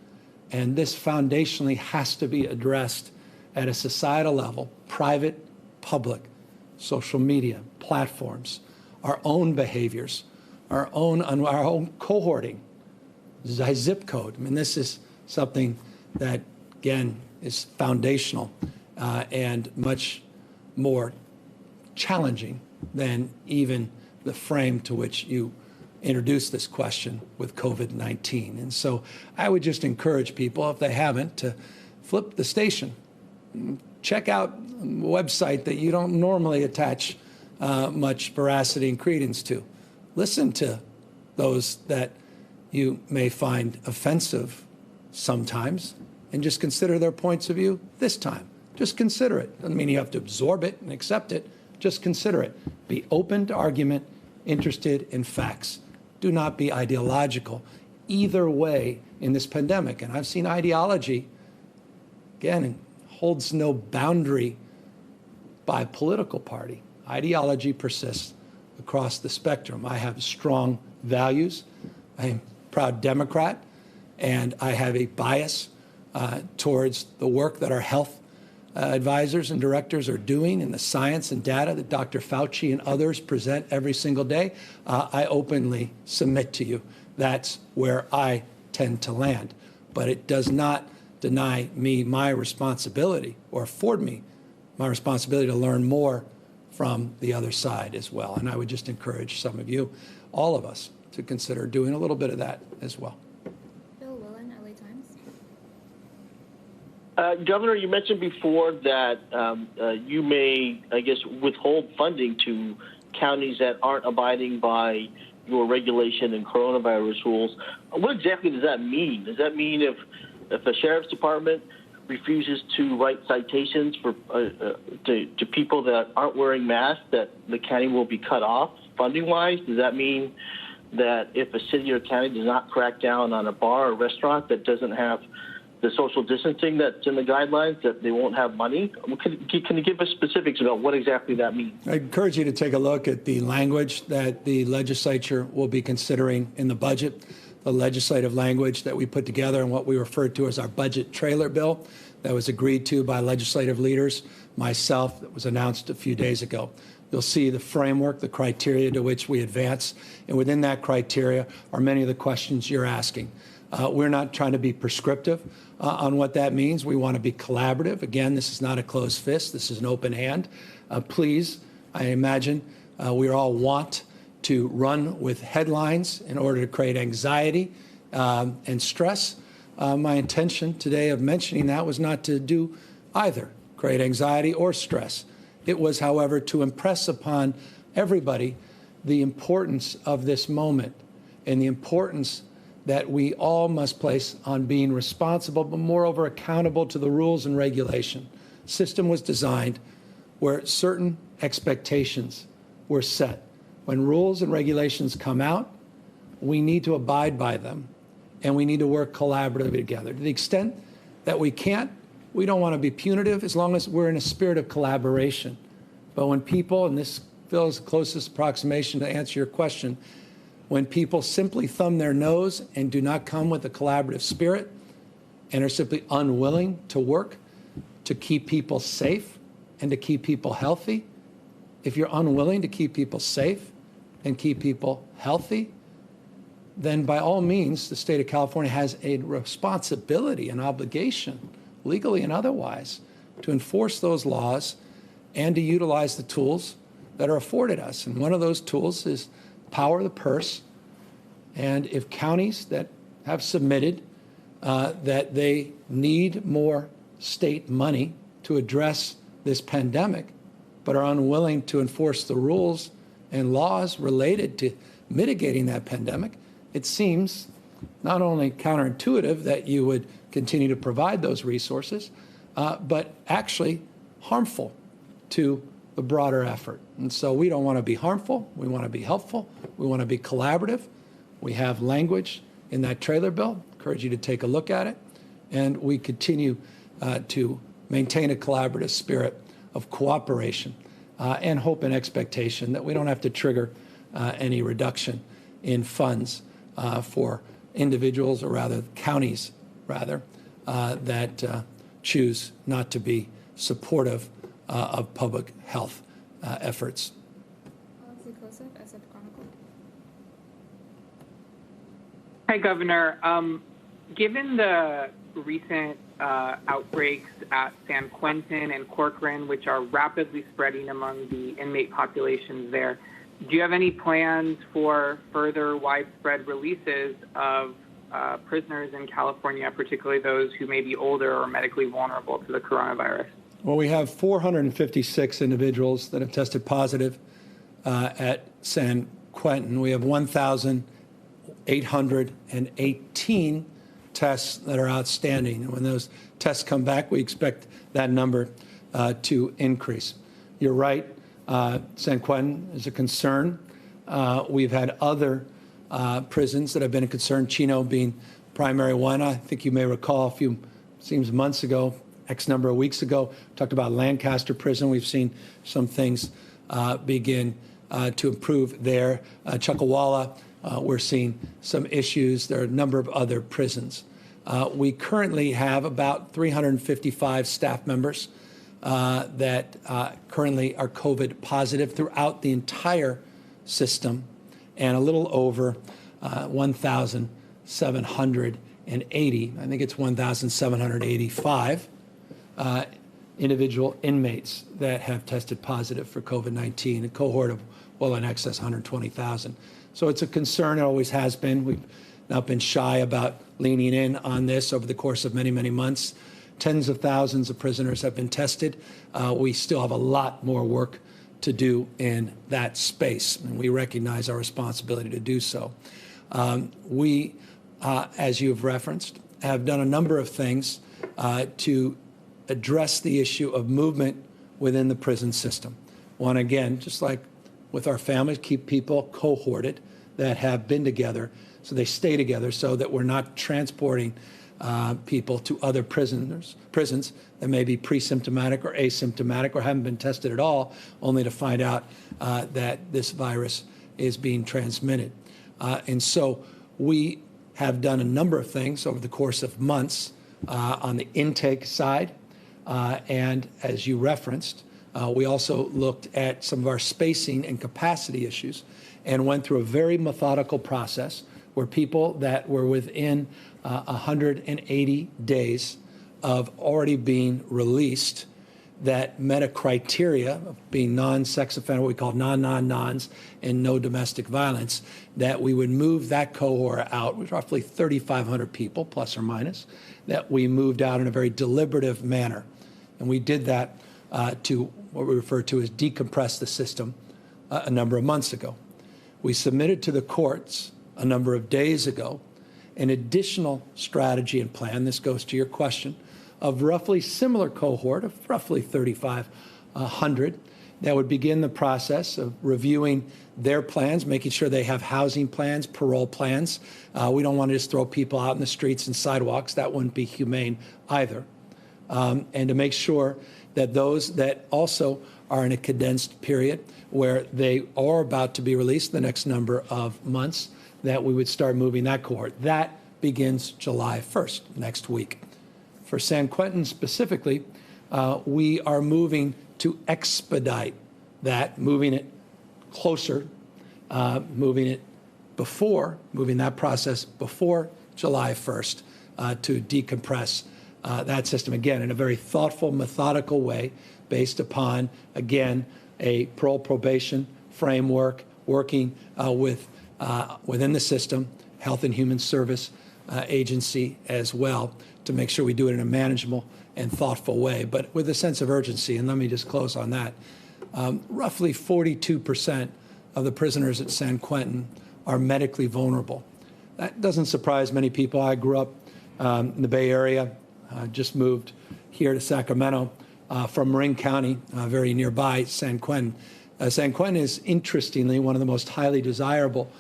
And this foundationally has to be addressed at a societal level, private, public, social media, platforms, our own behaviors, our own cohorting, zip code. I mean, this is something that, again, is foundational and much more challenging than even the frame to which you introduced this question with COVID-19. And so I would just encourage people, if they haven't, to flip the station. Check out a website that you don't normally attach much veracity and credence to. Listen to those that you may find offensive sometimes, and just consider their points of view this time. Just consider it. Doesn't mean you have to absorb it and accept it. Just consider it. Be open to argument, interested in facts. Do not be ideological either way in this pandemic. And I've seen ideology, again, holds no boundary by political party. Ideology persists across the spectrum. I have strong values. I'm a proud Democrat, and I have a bias towards the work that our health advisors and directors are doing and the science and data that Dr. Fauci and others present every single day. I openly submit to you that's where I tend to land. But it does not deny me my responsibility or afford me my responsibility to learn more from the other side as well. And I would just encourage some of you, all of us, to consider doing a little bit of that as well. Bill Willen, LA Times. Governor, you mentioned before that you may, I guess, withhold funding to counties that aren't abiding by your regulation and coronavirus rules. What exactly does that mean? Does that mean if a sheriff's department refuses to write citations for to people that aren't wearing masks, that the county will be cut off funding-wise? Does that mean that if a city or county does not crack down on a bar or restaurant that doesn't have the social distancing that's in the guidelines, that they won't have money? Can you give us specifics about what exactly that means? I encourage you to take a look at the language that the legislature will be considering in the budget, the legislative language that we put together and what we refer to as our budget trailer bill that was agreed to by legislative leaders, myself, that was announced a few days ago. You'll see the framework, the criteria to which we advance, and within that criteria are many of the questions you're asking. We're not trying to be prescriptive on what that means. We want to be collaborative. Again, this is not a closed fist. This is an open hand. Please, I imagine we all want to run with headlines in order to create anxiety and stress. My intention today of mentioning that was not to do either, create anxiety or stress. It was, however, to impress upon everybody the importance of this moment and the importance that we all must place on being responsible, but moreover accountable to the rules and regulation. The system was designed where certain expectations were set. When rules and regulations come out, we need to abide by them, and we need to work collaboratively together. To the extent that we can't, we don't want to be punitive as long as we're in a spirit of collaboration. But when people, and this feels the closest approximation to answer your question, when people simply thumb their nose and do not come with a collaborative spirit and are simply unwilling to work to keep people safe and to keep people healthy, if you're unwilling to keep people safe and keep people healthy, then by all means, the state of California has a responsibility, an obligation, legally and otherwise, to enforce those laws and to utilize the tools that are afforded us. And one of those tools is power of the purse. And if counties that have submitted that they need more state money to address this pandemic, but are unwilling to enforce the rules and laws related to mitigating that pandemic, it seems not only counterintuitive that you would continue to provide those resources, but actually harmful to the broader effort. And so we don't want to be harmful. We want to be helpful. We want to be collaborative. We have language in that trailer bill. I encourage you to take a look at it. And we continue to maintain a collaborative spirit of cooperation and hope and expectation that we don't have to trigger any reduction in funds for individuals, or rather counties, that choose not to be supportive of public health efforts. Hi, Governor. Given the recent outbreaks at San Quentin and Corcoran, which are rapidly spreading among the inmate populations there, do you have any plans for further widespread releases of prisoners in California, particularly those who may be older or medically vulnerable to the coronavirus? Well, we have 456 individuals that have tested positive at San Quentin. We have 1,818 tests that are outstanding. And when those tests come back, we expect that number to increase. You're right, San Quentin is a concern. We've had other prisons that have been a concern, Chino being primary one. I think you may recall seems months ago, X number of weeks ago, talked about Lancaster Prison. We've seen some things begin to improve there. Chuckawalla, we're seeing some issues. There are a number of other prisons. We currently have about 355 staff members that currently are COVID positive throughout the entire system, and a little over 1,780, I think it's 1,785 individual inmates that have tested positive for COVID-19, a cohort of well in excess of 120,000. So it's a concern, it always has been. We've not been shy about leaning in on this over the course of many, many months. Tens of thousands of prisoners have been tested. We still have a lot more work to do in that space, and we recognize our responsibility to do so. We, as you've referenced, have done a number of things to address the issue of movement within the prison system. One, again, just like with our families, keep people cohorted that have been together so they stay together so that we're not transporting people to other prisons that may be pre-symptomatic or asymptomatic or haven't been tested at all, only to find out that this virus is being transmitted. And so we have done a number of things over the course of months on the intake side. And as you referenced, we also looked at some of our spacing and capacity issues and went through a very methodical process where people that were within 180 days of already being released that met a criteria of being non-sex offender, what we call non-nons, and no domestic violence, that we would move that cohort out, with roughly 3,500 people, plus or minus, that we moved out in a very deliberative manner. And we did that to what we refer to as decompress the system a number of months ago. We submitted to the courts a number of days ago an additional strategy and plan, this goes to your question, of roughly similar cohort of roughly 3,500 that would begin the process of reviewing their plans, making sure they have housing plans, parole plans. We don't want to just throw people out in the streets and sidewalks. That wouldn't be humane either. And to make sure that those that also are in a condensed period where they are about to be released the next number of months, that we would start moving that cohort. That begins July 1st, next week. For San Quentin specifically, we are moving to expedite that, moving it closer, moving that process before July 1st to decompress that system, again, in a very thoughtful, methodical way, based upon, again, a parole probation framework, working within the system, Health and Human Service Agency as well, to make sure we do it in a manageable and thoughtful way, but with a sense of urgency. And let me just close on that. Roughly 42% of the prisoners at San Quentin are medically vulnerable. That doesn't surprise many people. I grew up in the Bay Area, just moved here to Sacramento from Marin County, very nearby San Quentin. San Quentin is, interestingly, one of the most highly desirable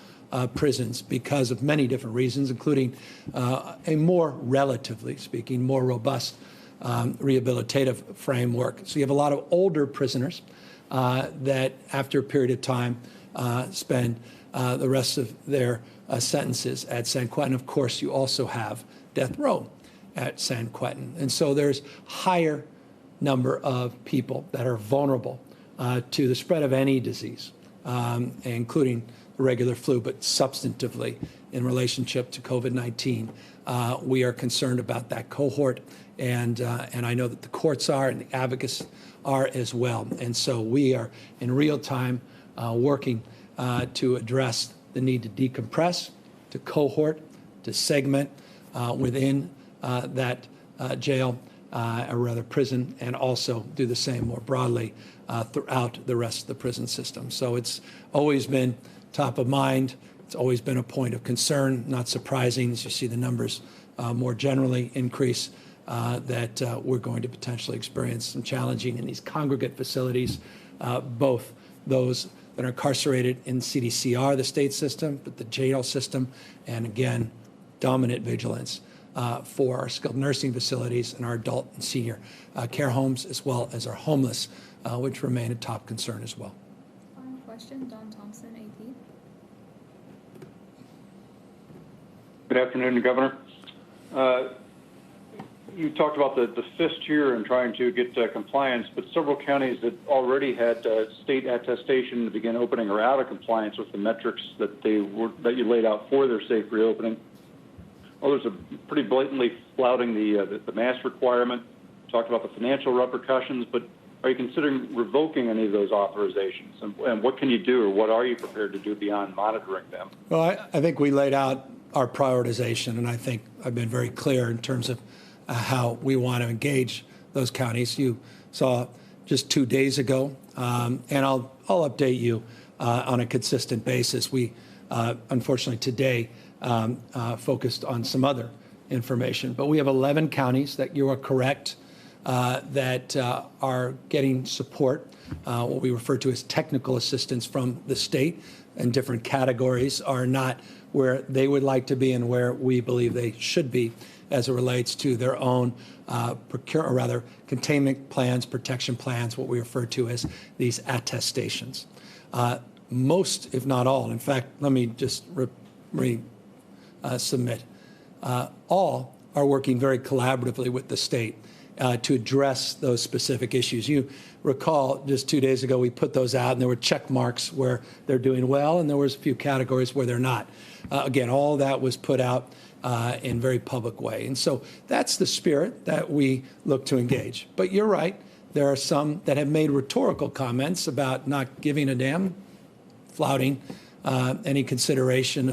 prisons because of many different reasons, including a more, relatively speaking, more robust rehabilitative framework. So you have a lot of older prisoners that, after a period of time, spend the rest of their sentences at San Quentin. Of course, you also have death row at San Quentin. And so there's higher number of people that are vulnerable to the spread of any disease, including the regular flu, but substantively in relationship to COVID-19. We are concerned about that cohort, and I know that the courts are and the advocates are as well. And so we are in real time working to address the need to decompress, to cohort, to segment within that jail, or rather prison, and also do the same more broadly throughout the rest of the prison system. So it's always been top of mind. It's always been a point of concern, not surprising as you see the numbers more generally increase, that we're going to potentially experience some challenging in these congregate facilities, both those that are incarcerated in CDCR, the state system, but the jail system, and again, dominant vigilance for our skilled nursing facilities and our adult and senior care homes, as well as our homeless, which remain a top concern as well. Final question, Don Thompson, AP. Good afternoon, Governor. you talked about the fifth tier and trying to get compliance, but several counties that already had state attestation to begin opening are out of compliance with the metrics that you laid out for their safe reopening. Others are pretty blatantly flouting the mask requirement. Talked about the financial repercussions, but are you considering revoking any of those authorizations? And what can you do, or what are you prepared to do beyond monitoring them? Well, I think we laid out our prioritization, and I think I've been very clear in terms of how we want to engage those counties. You saw just 2 days ago, and I'll update you on a consistent basis. We, unfortunately, today focused on some other information, but we have 11 counties that you are correct that are getting support, what we refer to as technical assistance from the state, and different categories are not where they would like to be and where we believe they should be as it relates to their own containment plans, protection plans, what we refer to as these attestations. Most, if not all, in fact, let me just submit, all are working very collaboratively with the state to address those specific issues. You recall just 2 days ago, we put those out and there were check marks where they're doing well and there was a few categories where they're not. Again, all that was put out in a very public way. And so that's the spirit that we look to engage. But you're right, there are some that have made rhetorical comments about not giving a damn, flouting any consideration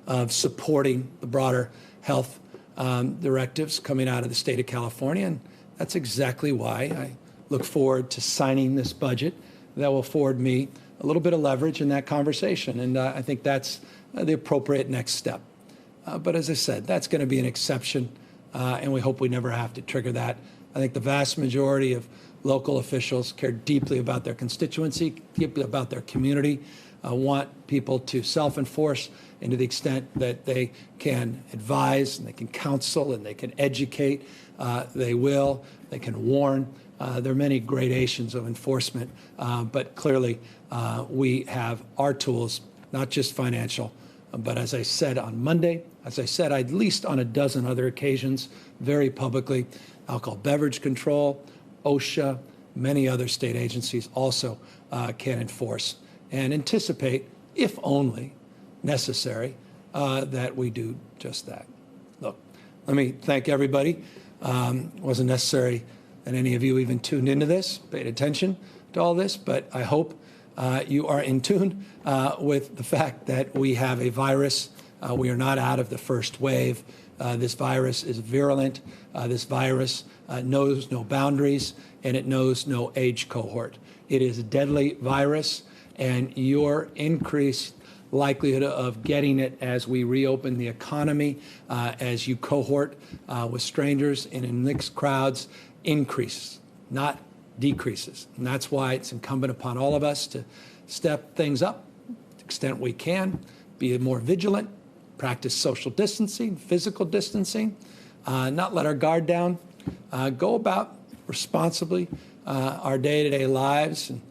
of supporting the broader health directives coming out of the state of California. And that's exactly why I look forward to signing this budget that will afford me a little bit of leverage in that conversation. And I think that's the appropriate next step. But as I said, that's going to be an exception, and we hope we never have to trigger that. I think the vast majority of local officials care deeply about their constituency, deeply about their community, want people to self-enforce, and to the extent that they can advise and they can counsel and they can educate, they will. They can warn. There are many gradations of enforcement, but clearly we have our tools, not just financial, but as I said on Monday, as I said at least on a dozen other occasions, very publicly, alcohol beverage control, OSHA, many other state agencies also can enforce and anticipate, if only necessary, that we do just that. Look, let me thank everybody. It wasn't necessary that any of you even tuned into this, paid attention to all this, but I hope you are in tune with the fact that we have a virus. We are not out of the first wave. This virus is virulent. This virus knows no boundaries, and it knows no age cohort. It is a deadly virus, and your increased likelihood of getting it as we reopen the economy, as you cohort with strangers and in mixed crowds, increases, not decreases. And that's why it's incumbent upon all of us to step things up to the extent we can, be more vigilant, practice social distancing, physical distancing, not let our guard down, go about responsibly our day-to-day lives and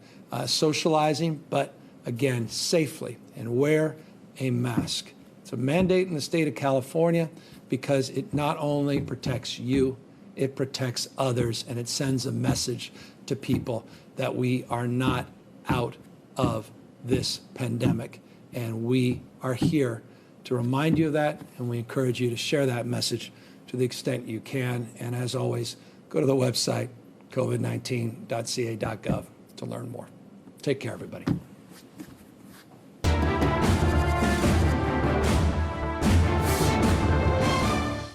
socializing, but again, safely, and wear a mask. It's a mandate in the state of California because it not only protects you, it protects others, and it sends a message to people that we are not out of this pandemic. And we are here to remind you of that, and we encourage you to share that message to the extent you can. And as always, go to the website, covid19.ca.gov, to learn more. Take care, everybody.